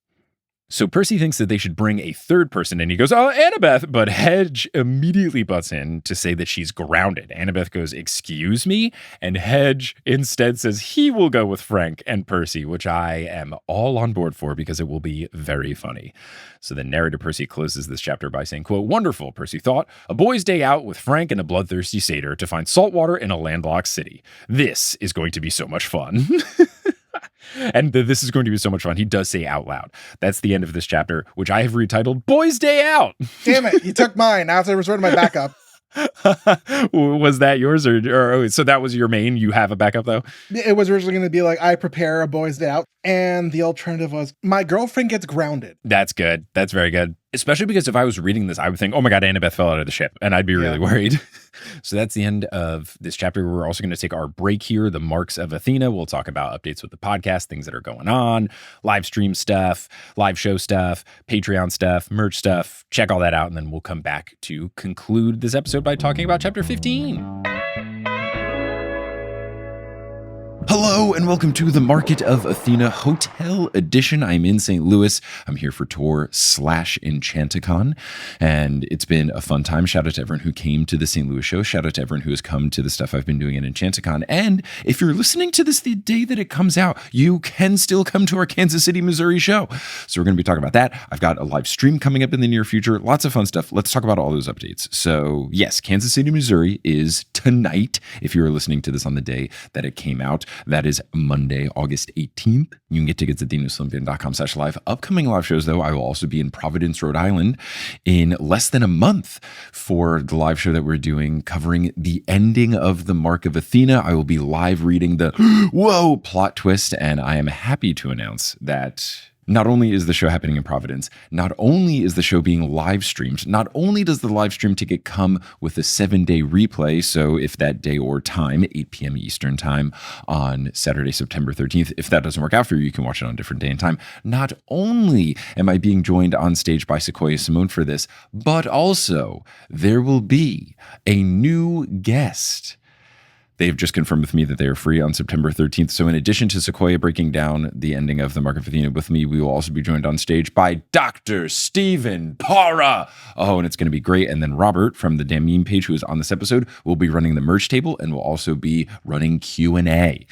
So Percy thinks that they should bring a third person in. He goes, oh, Annabeth. But Hedge immediately butts in to say that she's grounded. Annabeth goes, excuse me? And Hedge instead says he will go with Frank and Percy, which I am all on board for because it will be very funny. So the narrator Percy closes this chapter by saying, quote, wonderful, Percy thought, a boy's day out with Frank and a bloodthirsty satyr to find salt water in a landlocked city. This is going to be so much fun. And this is going to be so much fun. He does say out loud. That's the end of this chapter, which I have retitled Boys Day Out. Damn it. You took mine after I resorted to my backup. Was that yours or so that was your main? You have a backup though? It was originally going to be like, I prepare a boys' day out. And the alternative was my girlfriend gets grounded. That's good. That's very good. Especially because if I was reading this, I would think, oh my God, Annabeth fell out of the ship. And I'd be really worried. So that's the end of this chapter. We're also going to take our break here. The marks of Athena. We'll talk about updates with the podcast, things that are going on, live stream stuff, live show stuff, Patreon stuff, merch stuff. Check all that out. And then we'll come back to conclude this episode by talking about chapter 15. Hello and welcome to the Market of Athena Hotel Edition. I'm in St. Louis. I'm here for Tour/Enchanticon, and it's been a fun time. Shout out to everyone who came to the St. Louis show. Shout out to everyone who has come to the stuff I've been doing at Enchanticon. And if you're listening to this the day that it comes out, you can still come to our Kansas City, Missouri show. So we're going to be talking about that. I've got a live stream coming up in the near future. Lots of fun stuff. Let's talk about all those updates. So yes, Kansas City, Missouri is tonight. If you are listening to this on the day that it came out, that is Monday, August 18th. You can get tickets at thenewsolympian.com/live. Upcoming live shows, though, I will also be in Providence, Rhode Island in less than a month for the live show that we're doing covering the ending of the Mark of Athena. I will be live reading the whoa plot twist, and I am happy to announce that not only is the show happening in Providence, not only is the show being live streamed, not only does the live stream ticket come with a 7-day replay, so if that day or time, 8 p.m. Eastern time on Saturday, September 13th, if that doesn't work out for you, you can watch it on a different day and time. Not only am I being joined on stage by Sequoia Simone for this, but also there will be a new guest. They've just confirmed with me that they are free on September 13th. So in addition to Sequoia breaking down the ending of the Mark of Athena with me, we will also be joined on stage by Dr. Stephen Para. Oh, and it's going to be great. And then Robert from the Damn Meme page, who is on this episode, will be running the merch table and will also be running Q&A.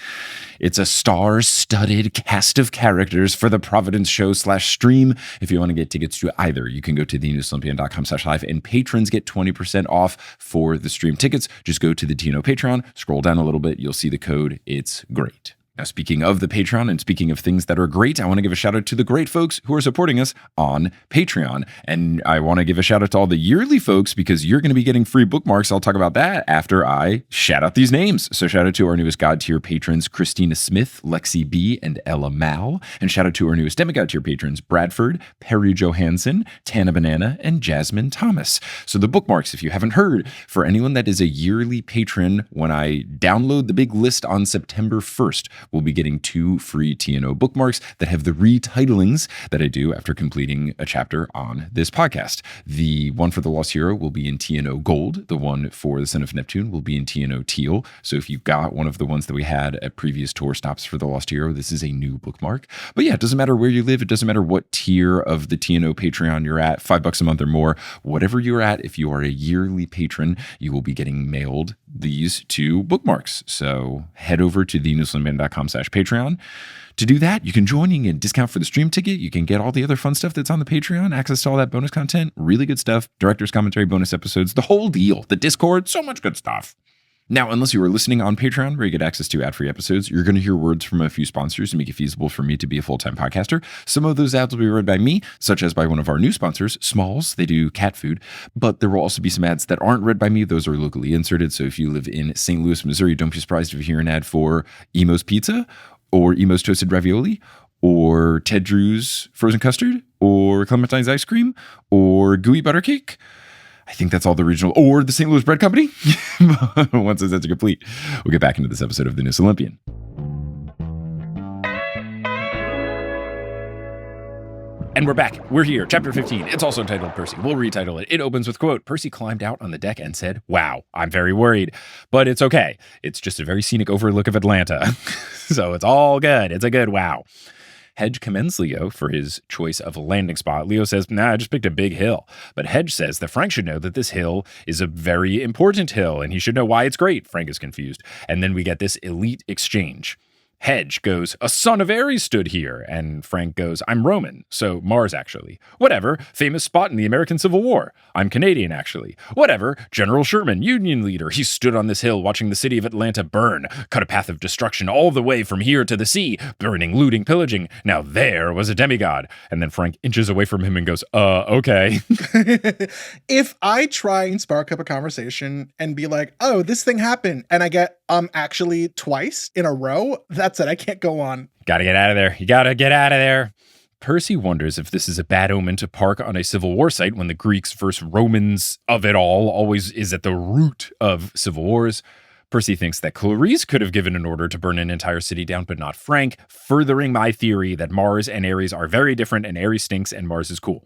It's a star-studded cast of characters for the Providence show /stream. If you want to get tickets to either, you can go to thenewsolympian.com/live, and patrons get 20% off for the stream tickets. Just go to the TNO Patreon, scroll down a little bit, you'll see the code. It's great. Now, speaking of the Patreon and speaking of things that are great, I want to give a shout out to the great folks who are supporting us on Patreon. And I want to give a shout out to all the yearly folks because you're going to be getting free bookmarks. I'll talk about that after I shout out these names. So shout out to our newest God tier patrons, Christina Smith, Lexi B, and Ella Mal. And shout out to our newest Demigod tier patrons, Bradford, Perry Johansson, Tana Banana, and Jasmine Thomas. So the bookmarks, if you haven't heard, for anyone that is a yearly patron, when I download the big list on September 1st, we'll be getting 2 free TNO bookmarks that have the retitling that I do after completing a chapter on this podcast. The one for The Lost Hero will be in TNO Gold. The one for The Son of Neptune will be in TNO Teal. So if you've got one of the ones that we had at previous tour stops for The Lost Hero, this is a new bookmark. But yeah, it doesn't matter where you live. It doesn't matter what tier of the TNO Patreon you're at, $5 a month or more. Whatever you're at, if you are a yearly patron, you will be getting mailed these 2 bookmarks. So head over to thenewsolympian.com/Patreon. To do that, you can join, you can get a discount for the stream ticket, you can get all the other fun stuff that's on the Patreon, access to all that bonus content, really good stuff, director's commentary, bonus episodes, the whole deal, the Discord, so much good stuff. Now, unless you are listening on Patreon, where you get access to ad-free episodes, you're going to hear words from a few sponsors to make it feasible for me to be a full-time podcaster. Some of those ads will be read by me, such as by one of our new sponsors, Smalls. They do cat food, but there will also be some ads that aren't read by me. Those are locally inserted. So if you live in St. Louis, Missouri, don't be surprised if you hear an ad for Emo's Pizza or Emo's Toasted Ravioli or Ted Drew's Frozen Custard or Clementine's Ice Cream or Gooey Butter Cake. I think that's all the regional, or the St. Louis Bread Company. Once those ads are complete, we'll get back into this episode of The News Olympian. And we're back. We're here. Chapter 15. It's also titled Percy. We'll retitle it. It opens with, quote, Percy climbed out on the deck and said, wow, I'm very worried, but it's okay. It's just a very scenic overlook of Atlanta. So it's all good. It's a good wow. Hedge commends Leo for his choice of a landing spot. Leo says, nah, I just picked a big hill. But Hedge says that Frank should know that this hill is a very important hill and he should know why it's great. Frank is confused. And then we get this elite exchange. Hedge goes, a son of Ares stood here. And Frank goes, I'm Roman, so Mars actually. Whatever, famous spot in the American Civil War. I'm Canadian actually. Whatever, General Sherman, Union leader. He stood on this hill watching the city of Atlanta burn, cut a path of destruction all the way from here to the sea, burning, looting, pillaging. Now there was a demigod. And then Frank inches away from him and goes, okay. If I try and spark up a conversation and be like, oh, this thing happened, and I get actually twice in a row, that's it. I can't go on. Gotta get out of there. You gotta get out of there. Percy wonders if this is a bad omen to park on a Civil War site when the Greeks versus Romans of it all always is at the root of civil wars. Percy thinks that Clarice could have given an order to burn an entire city down, but not Frank, furthering my theory that Mars and Ares are very different and Ares stinks and Mars is cool.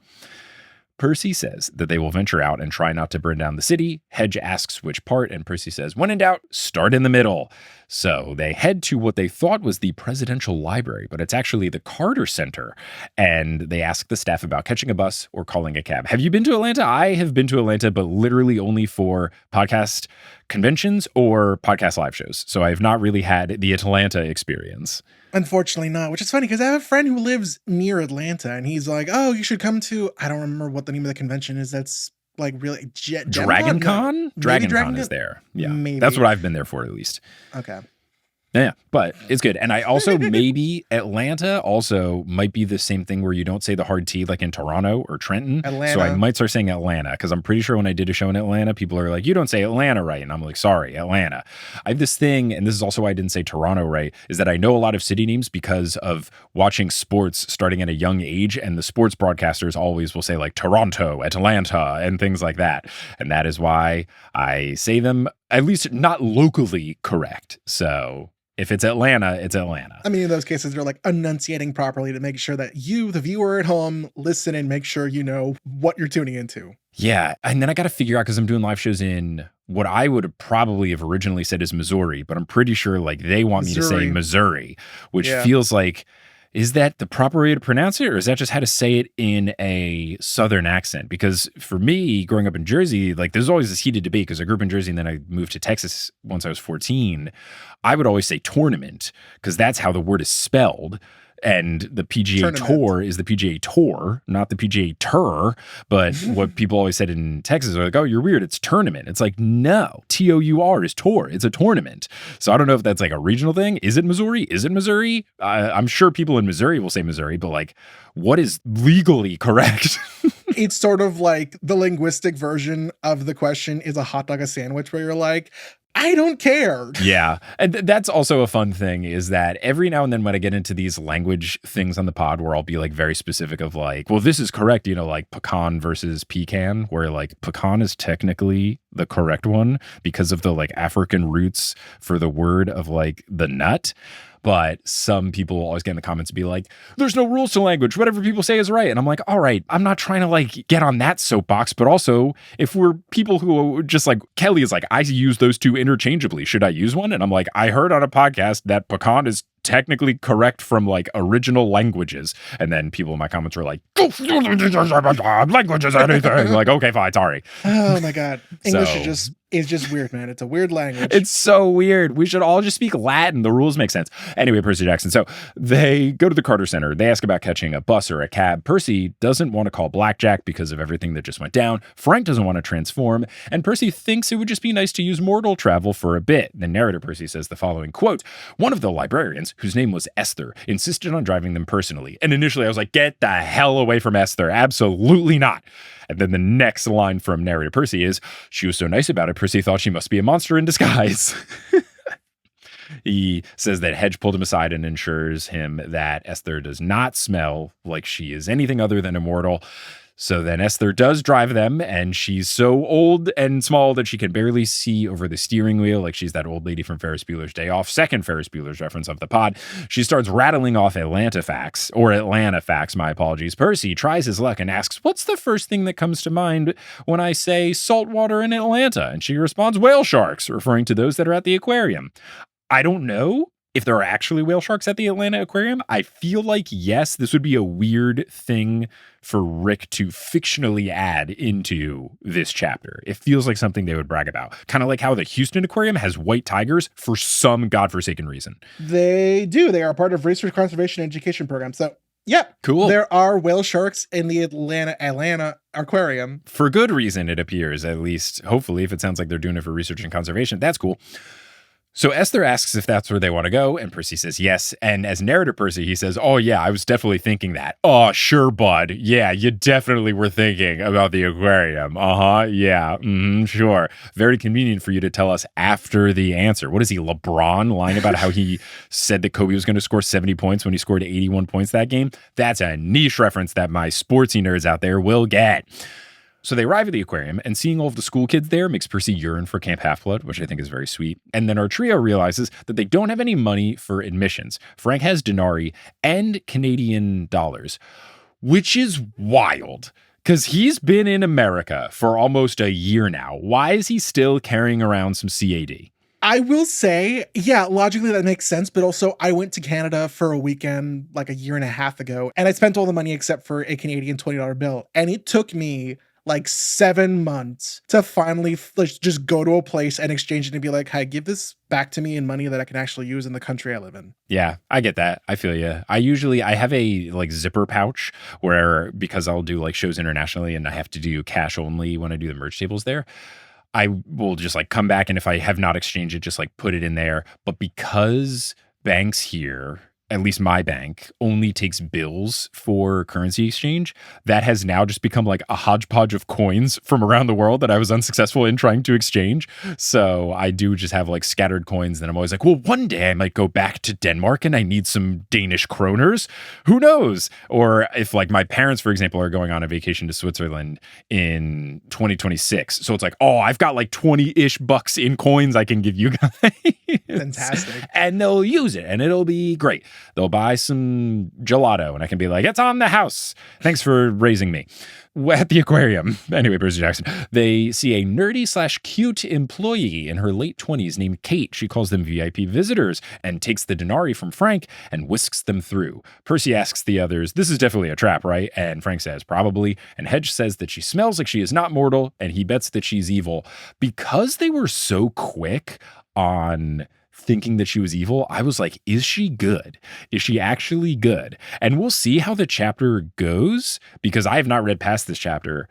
Percy says that they will venture out and try not to burn down the city. Hedge asks which part, and Percy says, when in doubt, start in the middle. So they head to what they thought was the presidential library, but it's actually the Carter Center. And they ask the staff about catching a bus or calling a cab. Have you been to Atlanta? I have been to Atlanta, but literally only for podcast conventions or podcast live shows. So I have not really had the Atlanta experience. Unfortunately not, which is funny because I have a friend who lives near Atlanta and he's like, oh, you should come to, I don't remember what the name of the convention is. That's like really Dragon Con? Dragon Con is there. Yeah. Maybe. That's what I've been there for at least. Okay. Yeah, but it's good. And I also maybe Atlanta also might be the same thing where you don't say the hard T like in Toronto or Trenton. Atlanta. So I might start saying Atlanta because I'm pretty sure when I did a show in Atlanta, people are like, you don't say Atlanta right. And I'm like, sorry, Atlanta. I have this thing, and this is also why I didn't say Toronto right, is that I know a lot of city names because of watching sports starting at a young age. And the sports broadcasters always will say like Toronto, Atlanta, and things like that. And that is why I say them at least not locally correct. So if it's Atlanta, it's Atlanta. I mean, in those cases, they're like enunciating properly to make sure that you, the viewer at home, listen and make sure you know what you're tuning into. Yeah. And then I got to figure out, because I'm doing live shows in what I would probably have originally said is Missouri, but I'm pretty sure like they want me to say Missouri, which feels like, is that the proper way to pronounce it, or is that just how to say it in a Southern accent? Because for me, growing up in Jersey, like there's always this heated debate because I grew up in Jersey and then I moved to Texas once I was 14. I would always say tournament because that's how the word is spelled. And the PGA Tour is the PGA Tour, not the PGA Tour. But what people always said in Texas are like, oh, you're weird. It's tournament. It's like, no, TOUR is tour. It's a tournament. So I don't know if that's like a regional thing. Is it Missouri? Is it Missouri? I'm sure people in Missouri will say Missouri, but like, what is legally correct? It's sort of like the linguistic version of the question, is a hot dog a sandwich, where you're like, I don't care. Yeah. And that's also a fun thing is that every now and then when I get into these language things on the pod where I'll be like very specific of like, well, this is correct, you know, like pecan versus pecan, where like pecan is technically the correct one because of the like African roots for the word of like the nut. But some people will always get in the comments and be like, there's no rules to language. Whatever people say is right. And I'm like, all right, I'm not trying to like get on that soapbox. But also, if we're people who just like, Kelly is like, I use those two interchangeably. Should I use one? And I'm like, I heard on a podcast that pecan is technically correct from like original languages. And then people in my comments were like, languages anything. Like, okay, fine, sorry. Oh my God. English is just weird, man. It's a weird language. It's so weird. We should all just speak Latin. The rules make sense. Anyway, Percy Jackson. So they go to the Carter Center. They ask about catching a bus or a cab. Percy doesn't want to call Blackjack because of everything that just went down. Frank doesn't want to transform. And Percy thinks it would just be nice to use mortal travel for a bit. The narrator Percy says the following, quote, one of the librarians, whose name was Esther, insisted on driving them personally. And initially I was like, get the hell away from Esther. Absolutely not. And then the next line from narrator Percy is, she was so nice about it, Percy thought she must be a monster in disguise. He says that Hedge pulled him aside and ensures him that Esther does not smell like she is anything other than immortal. So then Esther does drive them, and she's so old and small that she can barely see over the steering wheel, like she's that old lady from Ferris Bueller's Day Off, second Ferris Bueller's reference of the pod. She starts rattling off Atlanta facts, my apologies. Percy tries his luck and asks, what's the first thing that comes to mind when I say saltwater in Atlanta? And she responds, whale sharks, referring to those that are at the aquarium. I don't know. If there are actually whale sharks at the Atlanta Aquarium, I feel like, yes, this would be a weird thing for Rick to fictionally add into this chapter. It feels like something they would brag about. Kind of like how the Houston Aquarium has white tigers for some godforsaken reason. They do. They are part of research, conservation, and education program. So, yeah, cool. There are whale sharks in the Atlanta Aquarium. For good reason, it appears, at least, hopefully, if it sounds like they're doing it for research and conservation. That's cool. So Esther asks if that's where they want to go, and Percy says yes. And as narrator Percy, he says, oh, yeah, I was definitely thinking that. Oh, sure, bud. Yeah, you definitely were thinking about the aquarium. Uh-huh, yeah, sure. Very convenient for you to tell us after the answer. What is he, LeBron, lying about how he said that Kobe was going to score 70 points when he scored 81 points that game? That's a niche reference that my sportsy nerds out there will get. So they arrive at the aquarium, and seeing all of the school kids there makes Percy yearn for Camp Half-Blood, which I think is very sweet. And then our trio realizes that they don't have any money for admissions. Frank has denarii and Canadian dollars, which is wild, because he's been in America for almost a year now. Why is he still carrying around some CAD? I will say, yeah, logically that makes sense. But also, I went to Canada for a weekend like a year and a half ago, and I spent all the money except for a Canadian $20 bill. And it took me like 7 months to finally just go to a place and exchange it and be like, hey, give this back to me in money that I can actually use in the country I live in. Yeah, I get that. I feel you. I have a like zipper pouch where, because I'll do like shows internationally and I have to do cash only when I do the merch tables there, I will just like come back, and if I have not exchanged it, just like put it in there. But because banks here, at least my bank, only takes bills for currency exchange, that has now just become like a hodgepodge of coins from around the world that I was unsuccessful in trying to exchange. So I do just have like scattered coins that I'm always like, well, one day I might go back to Denmark and I need some Danish kroners. Who knows? Or if like my parents, for example, are going on a vacation to Switzerland in 2026. So it's like, oh, I've got like 20-ish bucks in coins I can give you guys. Fantastic. And they'll use it and it'll be great. They'll buy some gelato and I can be like, it's on the house. Thanks for raising me. At the aquarium. Anyway, Percy Jackson. They see a nerdy/cute employee in her late 20s named Kate. She calls them VIP visitors and takes the denarii from Frank and whisks them through. Percy asks the others, this is definitely a trap, right? And Frank says, probably. And Hedge says that she smells like she is not mortal, and he bets that she's evil. Because they were so quick on thinking that she was evil, I was like, is she good? Is she actually good? And we'll see how the chapter goes, because I have not read past this chapter.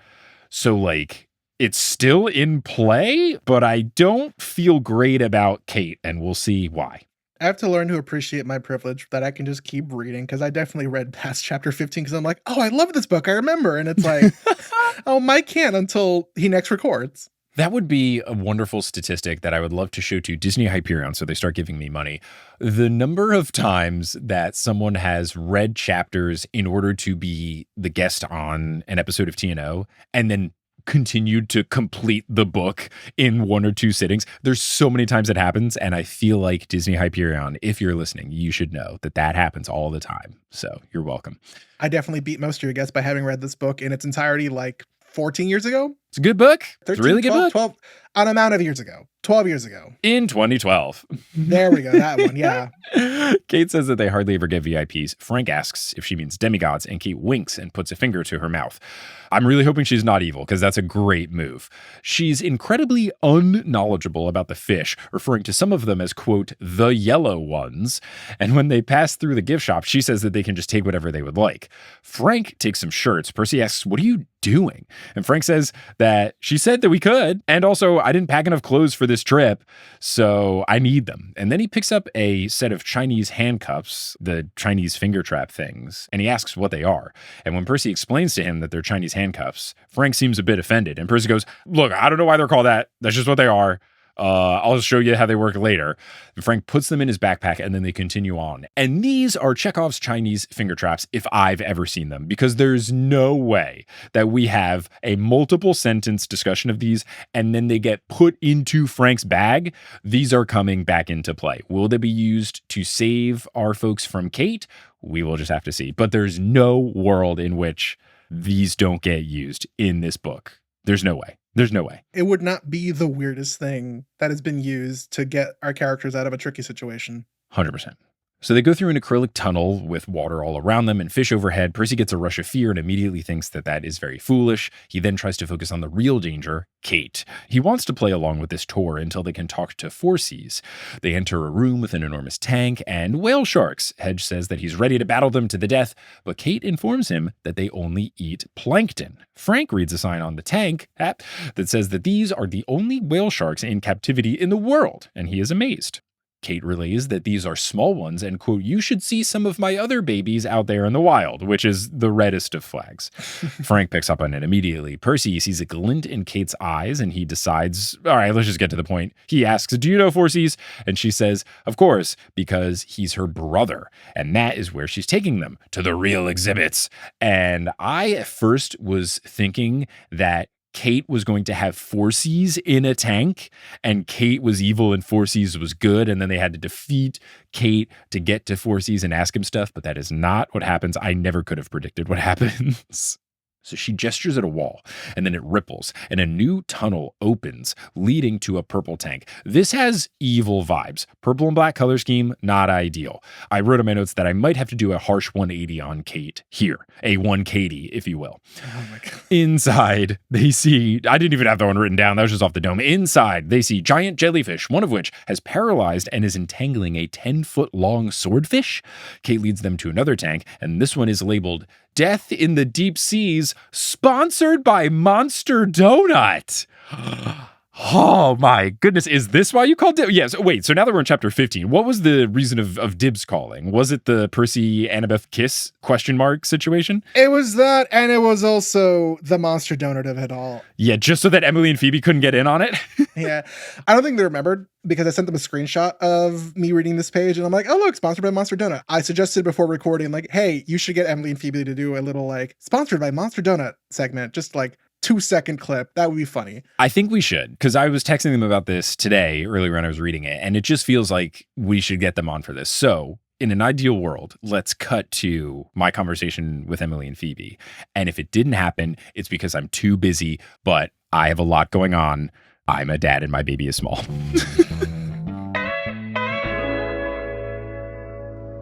So like, it's still in play, but I don't feel great about Kate, and we'll see why. I have to learn to appreciate my privilege that I can just keep reading, because I definitely read past chapter 15 because I'm like, oh, I love this book. I remember. And it's like, oh, Mike can't until he next records. That would be a wonderful statistic that I would love to show to Disney Hyperion so they start giving me money. The number of times that someone has read chapters in order to be the guest on an episode of TNO and then continued to complete the book in 1 or 2 sittings. There's so many times it happens, and I feel like Disney Hyperion, if you're listening, you should know that that happens all the time. So you're welcome. I definitely beat most of your guests by having read this book in its entirety like 14 years ago. It's a good book. 13, it's a really 12, good book. 12, an amount of years ago. 12 years ago. In 2012. There we go. That one. Yeah. Kate says that they hardly ever get VIPs. Frank asks if she means demigods, and Kate winks and puts a finger to her mouth. I'm really hoping she's not evil, because that's a great move. She's incredibly unknowledgeable about the fish, referring to some of them as, quote, the yellow ones. And when they pass through the gift shop, she says that they can just take whatever they would like. Frank takes some shirts. Percy asks, what are you doing? And Frank says that she said that we could. And also, I didn't pack enough clothes for this trip, so I need them. And then he picks up a set of Chinese handcuffs, the Chinese finger trap things, and he asks what they are. And when Percy explains to him that they're Chinese handcuffs, Frank seems a bit offended. And Percy goes, look, I don't know why they're called that. That's just what they are. I'll show you how they work later. And Frank puts them in his backpack, and then they continue on. And these are Chekhov's Chinese finger traps, if I've ever seen them, because there's no way that we have a multiple sentence discussion of these and then they get put into Frank's bag. These are coming back into play. Will they be used to save our folks from Kate? We will just have to see. But there's no world in which these don't get used in this book. There's no way. There's no way. It would not be the weirdest thing that has been used to get our characters out of a tricky situation. 100%. So they go through an acrylic tunnel with water all around them and fish overhead. Percy gets a rush of fear and immediately thinks that that is very foolish. He then tries to focus on the real danger, Kate. He wants to play along with this tour until they can talk to Forces. They enter a room with an enormous tank and whale sharks. Hedge says that he's ready to battle them to the death, but Kate informs him that they only eat plankton. Frank reads a sign on the tank that says that these are the only whale sharks in captivity in the world, and he is amazed. Kate relays that these are small ones and, quote, you should see some of my other babies out there in the wild, which is the reddest of flags. Frank picks up on it immediately. Percy sees a glint in Kate's eyes and he decides, all right, let's just get to the point. He asks, do you know Forces? And she says, of course, because he's her brother. And that is where she's taking them, to the real exhibits. And I at first was thinking that Kate was going to have Forces in a tank and Kate was evil and Forces was good. And then they had to defeat Kate to get to Forces and ask him stuff. But that is not what happens. I never could have predicted what happens. So she gestures at a wall, and then it ripples, and a new tunnel opens, leading to a purple tank. This has evil vibes. Purple and black color scheme, not ideal. I wrote in my notes that I might have to do a harsh 180 on Kate here. A 1 Katie, if you will. Oh my God. Inside, they see, I didn't even have that one written down. That was just off the dome. Inside, they see giant jellyfish, one of which has paralyzed and is entangling a 10-foot-long swordfish. Kate leads them to another tank, and this one is labeled Death in the Deep Seas, sponsored by Monster Donut. Oh my goodness. Is this why you called Dibs? Yes. Wait, so now that we're in chapter 15, what was the reason of Dibs calling? Was it the Percy Annabeth kiss ? Situation? It was that, and it was also the Monster Donut of it all. Yeah, just so that Emily and Phoebe couldn't get in on it? Yeah. I don't think they remembered because I sent them a screenshot of me reading this page and I'm like, oh, look, sponsored by Monster Donut. I suggested before recording, like, hey, you should get Emily and Phoebe to do a little, like, sponsored by Monster Donut segment. Just like 2-second clip. That would be funny. I think we should, because I was texting them about this today, earlier when I was reading it, and it just feels like we should get them on for this. So in an ideal world, let's cut to my conversation with Emily and Phoebe. And if it didn't happen, it's because I'm too busy, but I have a lot going on. I'm a dad and my baby is small.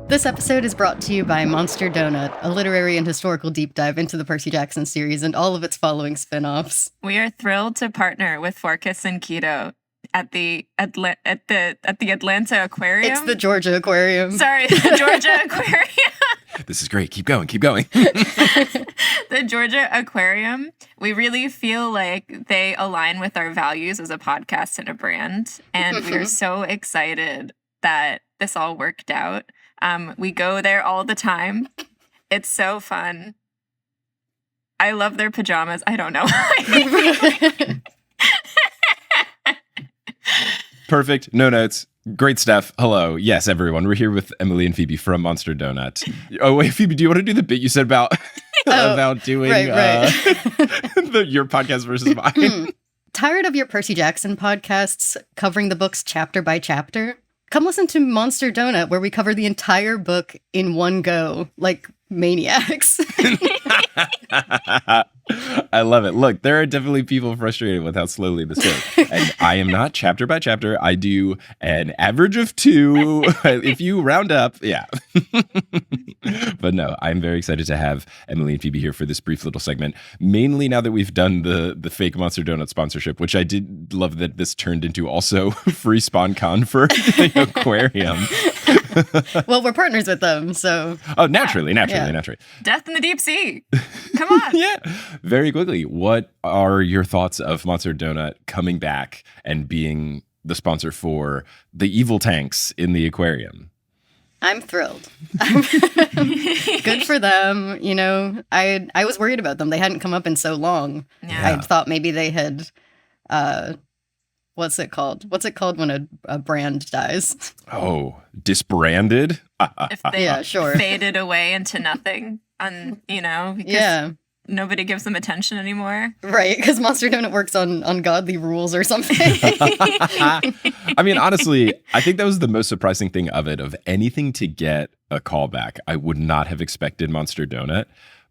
This episode is brought to you by Monster Donut, a literary and historical deep dive into the Percy Jackson series and all of its following spin-offs. We are thrilled to partner with Forcus and Keto at the Atlanta Aquarium. It's the Georgia Aquarium. Sorry, the Georgia Aquarium. This is great. Keep going. Keep going. The Georgia Aquarium. We really feel like they align with our values as a podcast and a brand. And we are so excited that this all worked out. We go there all the time. It's so fun. I love their pajamas. I don't know. Perfect. No notes. Great stuff. Hello. Yes, everyone. We're here with Emily and Phoebe from Monster Donut. Oh, wait, Phoebe, do you want to do the bit you said about doing right. Your podcast versus mine? Tired of your Percy Jackson podcasts covering the books chapter by chapter? Come listen to Monster Donut, where we cover the entire book in one go, like maniacs. I love it. Look, there are definitely people frustrated with how slowly this goes. And I am not chapter by chapter. I do an average of 2. If you round up, yeah. But no, I'm very excited to have Emily and Phoebe here for this brief little segment. Mainly now that we've done the fake Monster Donut sponsorship, which I did love that this turned into also free SpawnCon for the aquarium. Well, we're partners with them, so. Oh, naturally. Death in the Deep Sea. Come on. Yeah. Very quickly, what are your thoughts of Monster Donut coming back and being the sponsor for the evil tanks in the aquarium? I'm thrilled. Good for them. You know, I was worried about them. They hadn't come up in so long. Yeah. I thought maybe they had, what's it called? What's it called when a brand dies? Oh, disbranded? If they sure. faded away into nothing, because nobody gives them attention anymore. Right, because Monster Donut works on ungodly rules or something. I mean, honestly, I think that was the most surprising thing of it, of anything to get a callback. I would not have expected Monster Donut,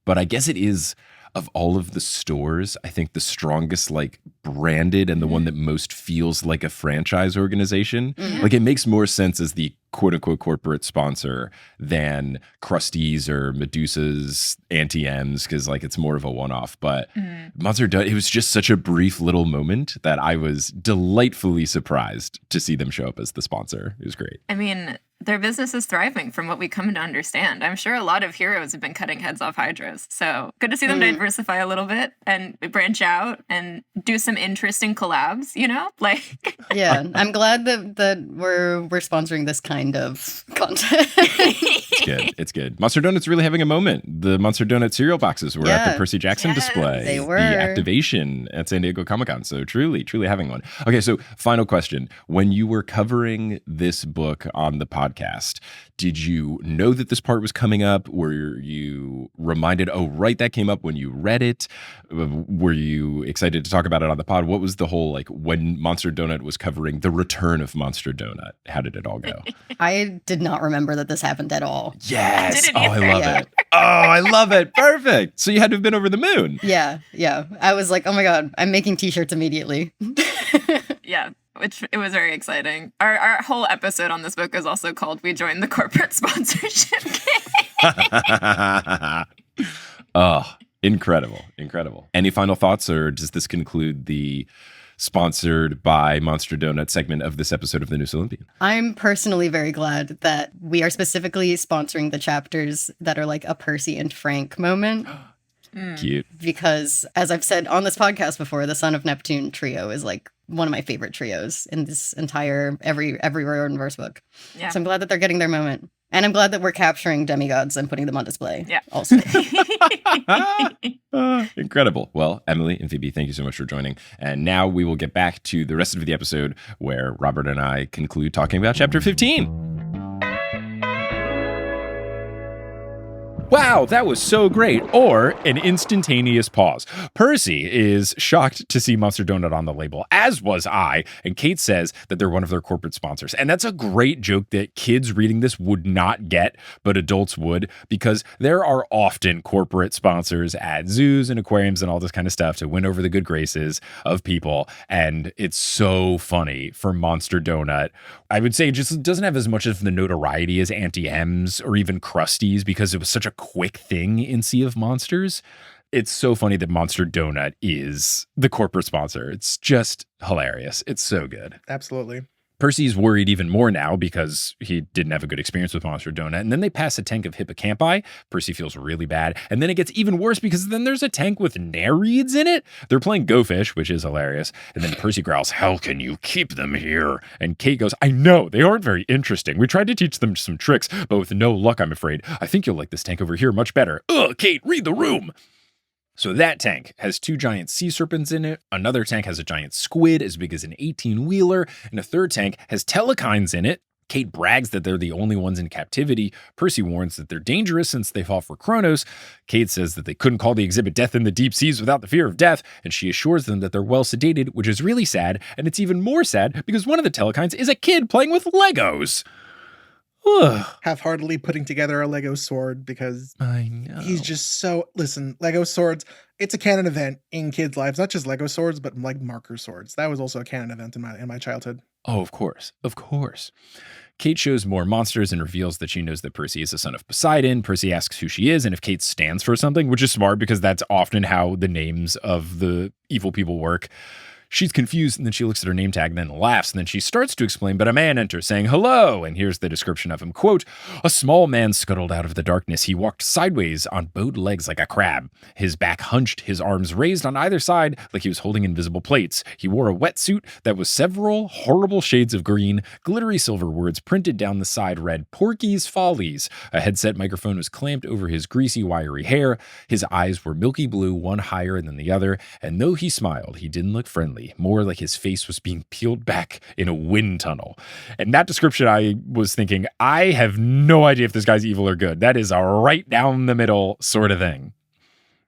but I guess it is, of all of the stores, I think the strongest, like, branded and the one that most feels like a franchise organization. Like it makes more sense as the quote unquote corporate sponsor than Krusty's or Medusa's Anti-M's, because like it's more of a one-off. But Monster Donut, it was just such a brief little moment that I was delightfully surprised to see them show up as the sponsor. It was great. I mean, their business is thriving from what we come to understand. I'm sure a lot of heroes have been cutting heads off Hydras. So good to see them diversify a little bit and branch out and do some interesting collabs, you know? Like Yeah, I'm glad that we're sponsoring this kind of content. It's good. It's good. Monster Donut's really having a moment. The Monster Donut cereal boxes were at the Percy Jackson display. They were. The activation at San Diego Comic-Con. So truly having one. Okay, so final question. When you were covering this book on the podcast, did you know that this part was coming up? Were you reminded, oh, right, that came up when you read it? Were you excited to talk about it on the pod? What was the whole, like, when Monster Donut was covering the return of Monster Donut? How did it all go? I did not remember that this happened at all. Yes. Oh, I love it. Oh, I love it. Perfect. So you had to have been over the moon. Yeah. I was like, oh my God, I'm making t-shirts immediately. Yeah, which it was very exciting. Our whole episode on this book is also called We Joined the Corporate Sponsorship Game. Oh, incredible. Any final thoughts, or does this conclude the sponsored by Monster Donut segment of this episode of the News Olympian? I'm personally very glad that we are specifically sponsoring the chapters that are like a Percy and Frank moment. Cute. Because, as I've said on this podcast before, the Son of Neptune trio is like one of my favorite trios in this entire every Riordanverse book. Yeah. So I'm glad that they're getting their moment. And I'm glad that we're capturing demigods and putting them on display. Yeah. Also. Incredible. Well, Emily and Phoebe, thank you so much for joining. And now we will get back to the rest of the episode where Robert and I conclude talking about chapter 15. Wow, that was so great. Or an instantaneous pause. Percy is shocked to see Monster Donut on the label, as was I. And Kate says that they're one of their corporate sponsors. And that's a great joke that kids reading this would not get, but adults would, because there are often corporate sponsors at zoos and aquariums and all this kind of stuff to win over the good graces of people. And it's so funny for Monster Donut. I would say it just doesn't have as much of the notoriety as Anti-M's or even Krusty's, because it was such a quick thing in Sea of Monsters. It's so funny that Monster Donut is the corporate sponsor. It's just hilarious. It's so good. Absolutely. Percy's worried even more now because he didn't have a good experience with Monster Donut. And then they pass a tank of hippocampi. Percy feels really bad. And then it gets even worse because then there's a tank with Nereids in it. They're playing Go Fish, which is hilarious. And then Percy growls, "How can you keep them here?" And Kate goes, "I know, they aren't very interesting. We tried to teach them some tricks, but with no luck, I'm afraid. I think you'll like this tank over here much better." Ugh, Kate, read the room. So that tank has 2 giant sea serpents in it. Another tank has a giant squid as big as an 18-wheeler. And a third tank has telekines in it. Kate brags that they're the only ones in captivity. Percy warns that they're dangerous since they fall for Kronos. Kate says that they couldn't call the exhibit Death in the Deep Seas without the fear of death. And she assures them that they're well sedated, which is really sad. And it's even more sad because one of the telekines is a kid playing with Legos. Half-heartedly putting together a Lego sword because I know. he's just so... Listen, Lego swords, it's a canon event in kids' lives. Not just Lego swords, but like marker swords. That was also a canon event in my childhood. Oh, of course. Kate shows more monsters and reveals that she knows that Percy is the son of Poseidon. Percy asks who she is and if Kate stands for something, which is smart because that's often how the names of the evil people work. She's confused, and then she looks at her name tag, and then laughs, and then she starts to explain, but a man enters saying hello, and here's the description of him. Quote, "A small man scuttled out of the darkness. He walked sideways on bowed legs like a crab. His back hunched, his arms raised on either side like he was holding invisible plates. He wore a wetsuit that was several horrible shades of green. Glittery silver words printed down the side read, 'Porky's Follies.' A headset microphone was clamped over his greasy, wiry hair. His eyes were milky blue, one higher than the other, and though he smiled, he didn't look friendly. More like his face was being peeled back in a wind tunnel." And that description, I was thinking, I have no idea if this guy's evil or good. That is a right down the middle sort of thing.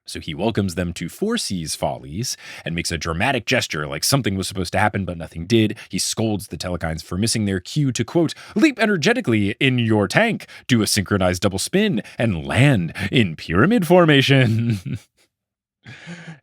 So he welcomes them to Percy's Follies and makes a dramatic gesture like something was supposed to happen, but nothing did. He scolds the telekines for missing their cue to, quote, "Leap energetically in your tank, do a synchronized double spin, and land in pyramid formation."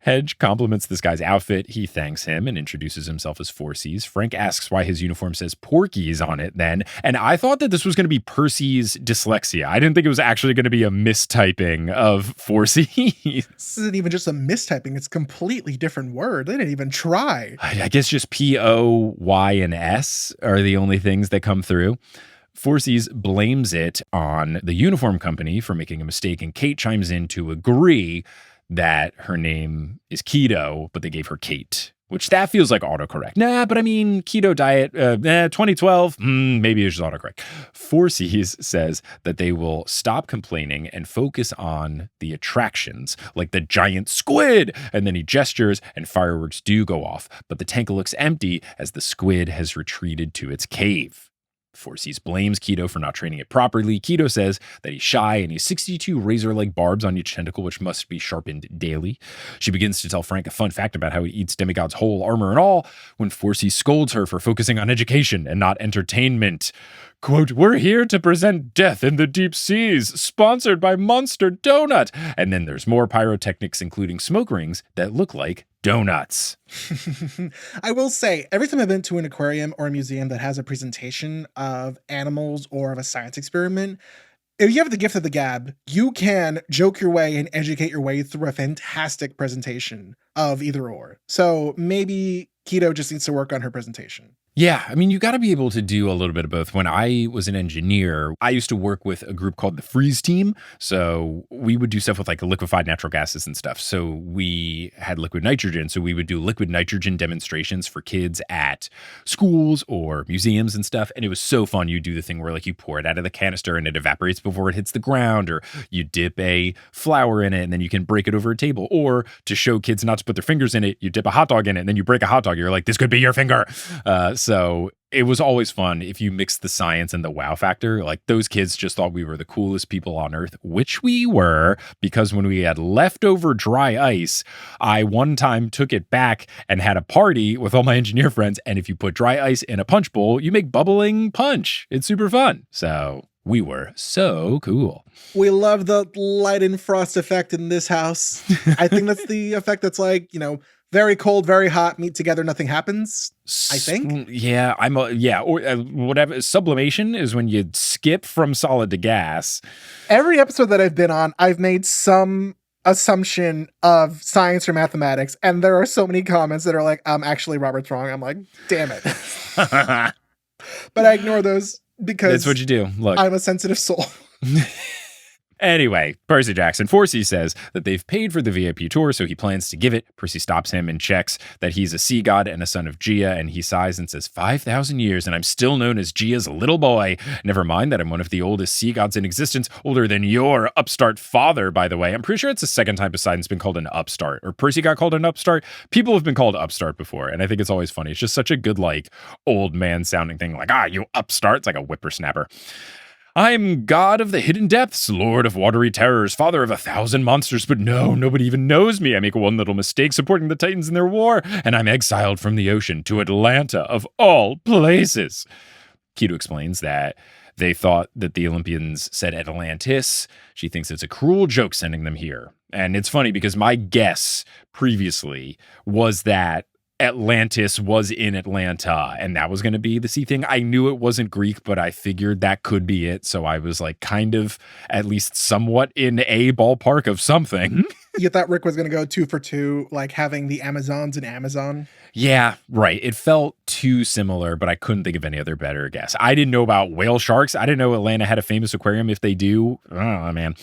Hedge compliments this guy's outfit. He thanks him and introduces himself as 4Cs. Frank asks why his uniform says Porky's on it then. And I thought that this was going to be Percy's dyslexia. I didn't think it was actually going to be a mistyping of 4Cs. This isn't even just a mistyping. It's a completely different word. They didn't even try. I guess just P-O, Y, and S are the only things that come through. 4Cs blames it on the uniform company for making a mistake, and Kate chimes in to agree that her name is Keto, but they gave her Kate, which that feels like autocorrect. Nah, but I mean, keto diet, 2012, maybe it's just autocorrect. 4Cs says that they will stop complaining and focus on the attractions, like the giant squid. And then he gestures and fireworks do go off, but the tank looks empty as the squid has retreated to its cave. 4Cs blames Keto for not training it properly. Keto says that he's shy and he's 62 razor-like barbs on each tentacle, which must be sharpened daily. She begins to tell Frank a fun fact about how he eats demigods whole, armor and all, when 4C scolds her for focusing on education and not entertainment. Quote, "We're here to present Death in the Deep Seas, sponsored by Monster Donut." And then there's more pyrotechnics, including smoke rings that look like donuts. I will say, every time I've been to an aquarium or a museum that has a presentation of animals or of a science experiment, if you have the gift of the gab, you can joke your way and educate your way through a fantastic presentation of either or. So maybe Keto just needs to work on her presentation. Yeah, I mean, you got to be able to do a little bit of both. When I was an engineer, I used to work with a group called the Freeze Team. So we would do stuff with like liquefied natural gases and stuff. So we had liquid nitrogen. So we would do liquid nitrogen demonstrations for kids at schools or museums and stuff. And it was so fun. You do the thing where like you pour it out of the canister and it evaporates before it hits the ground, or you dip a flower in it and then you can break it over a table. Or to show kids not to put their fingers in it, you dip a hot dog in it and then you break a hot dog. You're like, this could be your finger. So it was always fun if you mixed the science and the wow factor. Like those kids just thought we were the coolest people on earth, which we were, because when we had leftover dry ice, I one time took it back and had a party with all my engineer friends. And if you put dry ice in a punch bowl, you make bubbling punch. It's super fun. So we were so cool. We love the light and frost effect in this house. I think that's the effect that's like, very cold, very hot, meet together, nothing happens, I think. Yeah, or whatever. Sublimation is when you skip from solid to gas. Every episode that I've been on, I've made some assumption of science or mathematics, and there are so many comments that are like, actually, Robert's wrong. I'm like, damn it. But I ignore those because that's what you do. Look, I'm a sensitive soul. Anyway, Percy Jackson, 4C says that they've paid for the VIP tour, so he plans to give it. Percy stops him and checks that he's a sea god and a son of Gia, and he sighs and says, 5,000 years, and I'm still known as Gia's little boy. Never mind that I'm one of the oldest sea gods in existence, older than your upstart father, by the way. I'm pretty sure it's the second time Poseidon's been called an upstart, or Percy got called an upstart. People have been called upstart before, and I think it's always funny. It's just such a good, like, old man sounding thing, like, you upstart. It's like a whippersnapper. I'm god of the hidden depths, lord of watery terrors, father of 1,000 monsters, but no, nobody even knows me. I make one little mistake supporting the Titans in their war, and I'm exiled from the ocean to Atlanta, of all places. Keto explains that they thought that the Olympians said Atlantis. She thinks it's a cruel joke sending them here. And it's funny because my guess previously was that Atlantis was in Atlanta, and that was going to be the sea thing. I knew it wasn't Greek, but I figured that could be it. So I was like kind of at least somewhat in a ballpark of something. You thought Rick was going to go 2 for 2, like having the Amazons in Amazon? Yeah, right. It felt too similar, but I couldn't think of any other better guess. I didn't know about whale sharks. I didn't know Atlanta had a famous aquarium. If they do, oh man.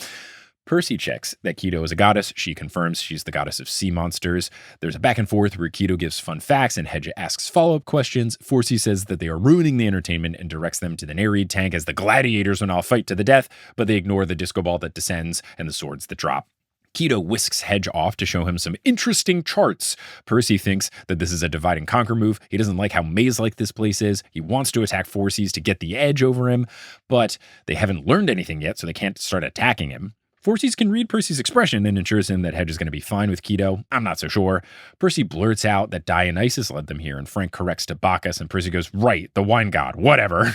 Percy checks that Keto is a goddess. She confirms she's the goddess of sea monsters. There's a back and forth where Keto gives fun facts and Hedge asks follow-up questions. 4C says that they are ruining the entertainment and directs them to the Nereid tank as the gladiators will now fight to the death, but they ignore the disco ball that descends and the swords that drop. Keto whisks Hedge off to show him some interesting charts. Percy thinks that this is a divide and conquer move. He doesn't like how maze-like this place is. He wants to attack 4Cs to get the edge over him, but they haven't learned anything yet, so they can't start attacking him. 4Cs can read Percy's expression and ensures him that Hedge is going to be fine with Keto. I'm not so sure. Percy blurts out that Dionysus led them here, and Frank corrects to Bacchus, and Percy goes, right, the wine god, whatever.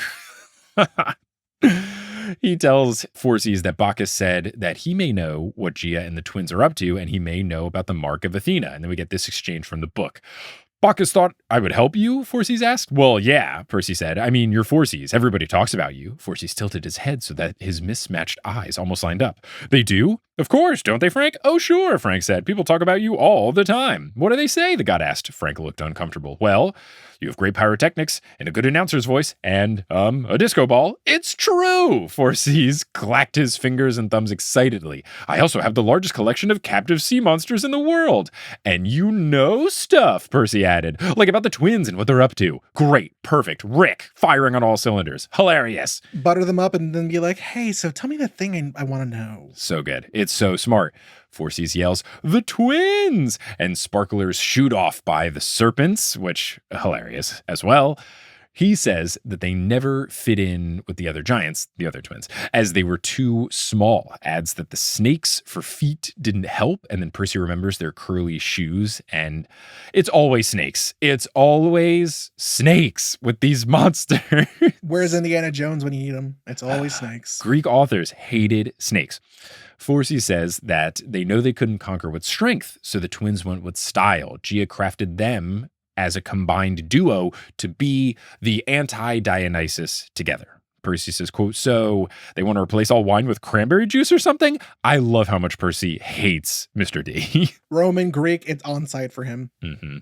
He tells Phorcys that Bacchus said that he may know what Gia and the twins are up to, and he may know about the mark of Athena. And then we get this exchange from the book. Bacchus thought I would help you, Phorcys asked. Well, yeah, Percy said. I mean, you're Phorcys. Everybody talks about you. Phorcys tilted his head so that his mismatched eyes almost lined up. They do? Of course, don't they, Frank? Oh, sure, Frank said. People talk about you all the time. What do they say? The god asked. Frank looked uncomfortable. Well, you have great pyrotechnics and a good announcer's voice and, a disco ball. It's true! Phorcys clacked his fingers and thumbs excitedly. I also have the largest collection of captive sea monsters in the world. And you know stuff, Percy added. Like about the twins and what they're up to. Great. Perfect. Rick, firing on all cylinders. Hilarious. Butter them up and then be like, hey, so tell me the thing I want to know. So good. It's so smart. Phorcys yells, the twins! And sparklers shoot off by the serpents, which hilarious as well. He says that they never fit in with the other giants, the other twins, as they were too small. Adds that the snakes for feet didn't help. And then Percy remembers their curly shoes. And it's always snakes. It's always snakes with these monsters. Where's Indiana Jones when you need him? It's always snakes. Greek authors hated snakes. Phorcys says that they know they couldn't conquer with strength, so the twins went with style. Gia crafted them as a combined duo to be the anti-Dionysus together. Percy says, quote, so they want to replace all wine with cranberry juice or something? I love how much Percy hates Mr. D. Roman, Greek, it's on site for him. Mm-hmm.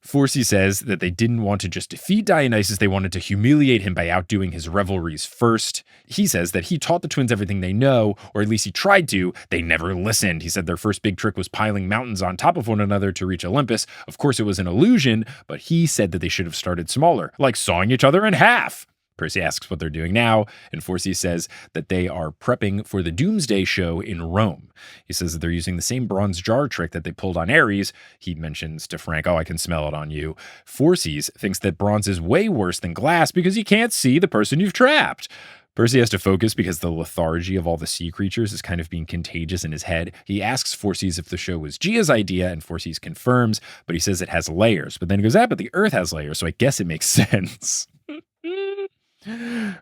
Phorcys says that they didn't want to just defeat Dionysus, they wanted to humiliate him by outdoing his revelries first. He says that he taught the twins everything they know, or at least he tried to. They never listened. He said their first big trick was piling mountains on top of one another to reach Olympus. Of course, it was an illusion, but he said that they should have started smaller, like sawing each other in half. Percy asks what they're doing now, and Phorcys says that they are prepping for the Doomsday Show in Rome. He says that they're using the same bronze jar trick that they pulled on Ares. He mentions to Frank, oh, I can smell it on you. Phorcys thinks that bronze is way worse than glass because you can't see the person you've trapped. Percy has to focus because the lethargy of all the sea creatures is kind of being contagious in his head. He asks Phorcys if the show was Gia's idea, and Phorcys confirms, but he says it has layers. But then he goes, but the Earth has layers, so I guess it makes sense.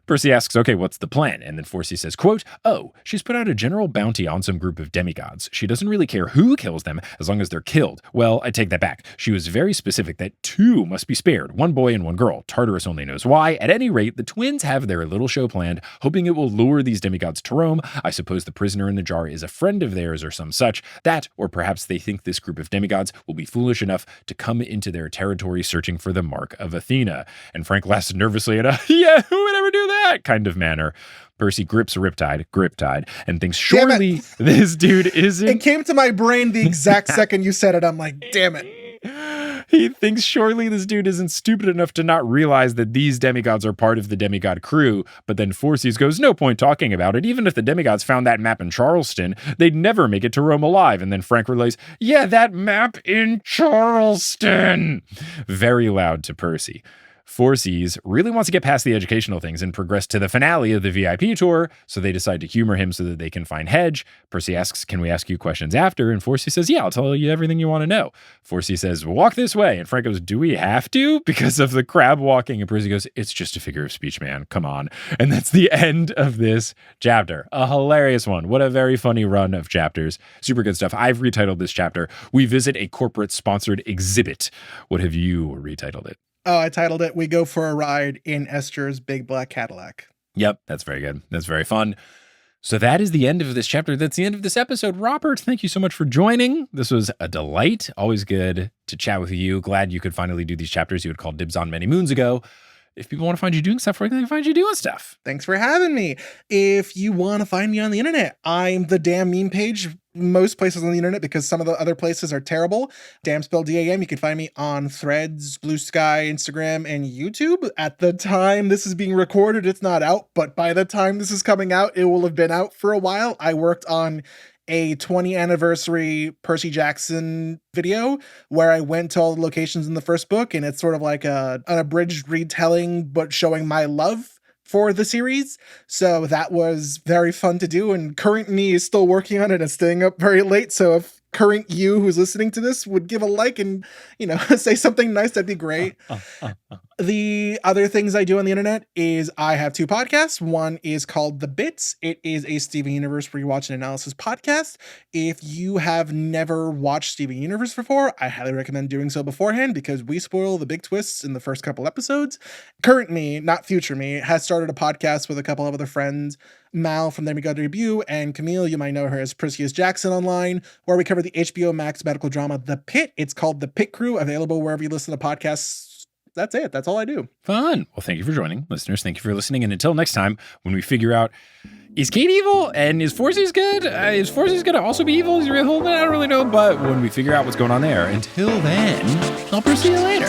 Percy asks, okay, what's the plan? And then Phorcys says, quote, oh, she's put out a general bounty on some group of demigods. She doesn't really care who kills them as long as they're killed. Well, I take that back. She was very specific that 2 must be spared, 1 boy and 1 girl. Tartarus only knows why. At any rate, the twins have their little show planned, hoping it will lure these demigods to Rome. I suppose the prisoner in the jar is a friend of theirs or some such. That, or perhaps they think this group of demigods will be foolish enough to come into their territory searching for the mark of Athena. And Frank laughs nervously at yeah, who would ever do that kind of manner? Percy grips Griptide, and thinks surely this dude isn't... It came to my brain the exact second you said it. I'm like, damn it. He thinks surely this dude isn't stupid enough to not realize that these demigods are part of the demigod crew, but then Phorcys goes, no point talking about it. Even if the demigods found that map in Charleston, they'd never make it to Rome alive. And then Frank relays, yeah, that map in Charleston. Very loud to Percy. Phorcys really wants to get past the educational things and progress to the finale of the VIP tour, so they decide to humor him so that they can find Hedge. Percy asks, can we ask you questions after? And Phorcys says, yeah, I'll tell you everything you want to know. Phorcys says, walk this way. And Frank goes, do we have to? Because of the crab walking. And Percy goes, it's just a figure of speech, man. Come on. And that's the end of this chapter. A hilarious one. What a very funny run of chapters. Super good stuff. I've retitled this chapter, We Visit a Corporate-Sponsored Exhibit. What have you retitled it? Oh, I titled it, We Go for a Ride in Esther's Big Black Cadillac. Yep, that's very good. That's very fun. So that is the end of this chapter. That's the end of this episode. Robert, thank you so much for joining. This was a delight. Always good to chat with you. Glad you could finally do these chapters you had called dibs on many moons ago. If people want to find you doing stuff, where can they find you doing stuff? Thanks for having me. If you want to find me on the internet, I'm the Damn Meme page most places on the internet because some of the other places are terrible. Damn spelled D-A-M. You can find me on Threads, Blue Sky, Instagram, and YouTube. At the time this is being recorded, it's not out, but by the time this is coming out, it will have been out for a while. I worked on a 20th anniversary Percy Jackson video where I went to all the locations in the first book, and it's sort of like an abridged retelling, but showing my love for the series. So that was very fun to do, and current me is still working on it and staying up very late. So if current you who's listening to this would give a like and, say something nice, that'd be great. The other things I do on the internet is I have 2 podcasts. One is called The Bits. It is a Steven Universe rewatch and analysis podcast. If you have never watched Steven Universe before, I highly recommend doing so beforehand because we spoil the big twists in the first couple episodes. Current me, not future me, has started a podcast with a couple of other friends, Mal from Then We Got a Debut, and Camille, you might know her as Percy Jackson online, where we cover the HBO Max medical drama The Pit. It's called The Pit Crew, available wherever you listen to podcasts. That's it. That's all I do. Fun. Well, thank you for joining, listeners. Thank you for listening. And until next time, when we figure out, is Kate evil and is Forces good? Is Forces going to also be evil? Is he real? I don't really know. But when we figure out what's going on there, until then, I'll see you later.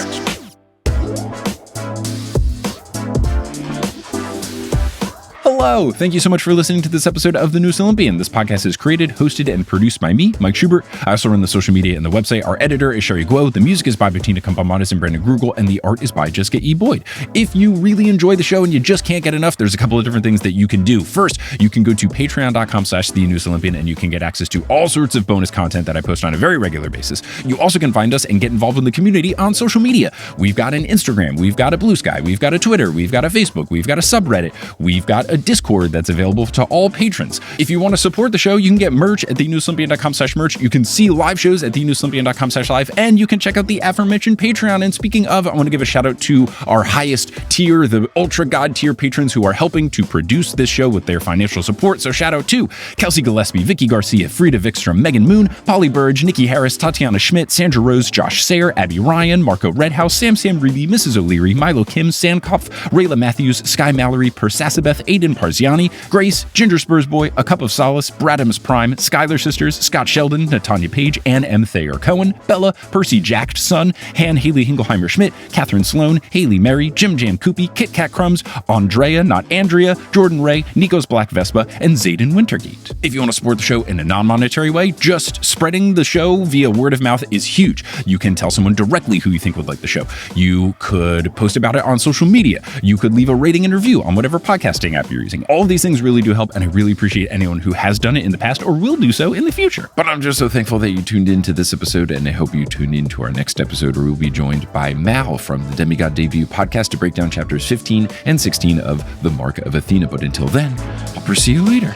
Hello. Thank you so much for listening to this episode of The Newest Olympian. This podcast is created, hosted, and produced by me, Mike Schubert. I also run the social media and the website. Our editor is Sherry Guo. The music is by Bettina Campamanes and Brandon Grugel, and the art is by Jessica E. Boyd. If you really enjoy the show and you just can't get enough, there's a couple of different things that you can do. First, you can go to patreon.com/The Newest Olympian, and you can get access to all sorts of bonus content that I post on a very regular basis. You also can find us and get involved in the community on social media. We've got an Instagram, we've got a Blue Sky, we've got a Twitter, we've got a Facebook, we've got a subreddit, we've got a Discord that's available to all patrons. If you want to support the show, you can get merch at thenewsolympian.com/merch. You can see live shows at thenewsolympian.com/live, and you can check out the aforementioned Patreon. And speaking of, I want to give a shout out to our highest tier, the Ultra God tier patrons who are helping to produce this show with their financial support. So shout out to Kelsey Gillespie, Vicky Garcia, Frida Vikstrom, Megan Moon, Polly Burge, Nikki Harris, Tatiana Schmidt, Sandra Rose, Josh Sayer, Abby Ryan, Marco Redhouse, Sam Reedy, Mrs. O'Leary, Milo Kim, Sandkopf, Rayla Matthews, Sky Mallory, Persasabeth, Aiden Parziani, Grace, Ginger Spursboy, A Cup of Solace, Bradham's Prime, Skylar Sisters, Scott Sheldon, Natanya Page, Ann M. Thayer Cohen, Bella, Percy Jacked Son, Han Haley Hingelheimer Schmidt, Catherine Sloan, Haley Mary, Jim Jam Koopy, Kit Kat Crumbs, Andrea, not Andrea, Jordan Ray, Nico's Black Vespa, and Zayden Wintergate. If you want to support the show in a non-monetary way, just spreading the show via word of mouth is huge. You can tell someone directly who you think would like the show. You could post about it on social media. You could leave a rating and review on whatever podcasting app you're using. All of these things really do help, and I really appreciate anyone who has done it in the past or will do so in the future. But I'm just so thankful that you tuned into this episode, and I hope you tune into our next episode where we'll be joined by Mal from the Demigod Debut podcast to break down chapters 15 and 16 of The Mark of Athena. But until then, I'll see you later.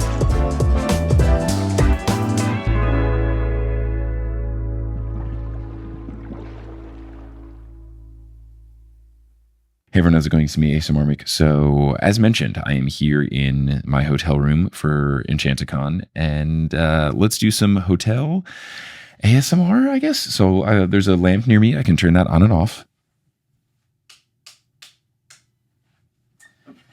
Hey everyone, how's it going? It's me, ASMRmic. So, as mentioned, I am here in my hotel room for Enchanticon, and let's do some hotel ASMR, I guess. So, there's a lamp near me. I can turn that on and off.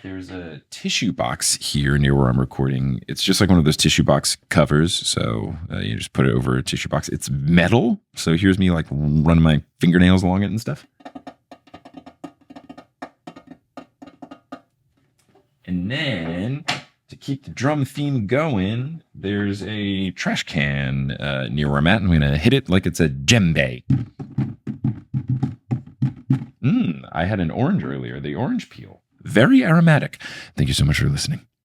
There's a tissue box here near where I'm recording. It's just like one of those tissue box covers. So, you just put it over a tissue box. It's metal. So, here's me like running my fingernails along it and stuff. And then, to keep the drum theme going, there's a trash can near where I'm at. I'm going to hit it like it's a djembe. I had an orange earlier, the orange peel. Very aromatic. Thank you so much for listening.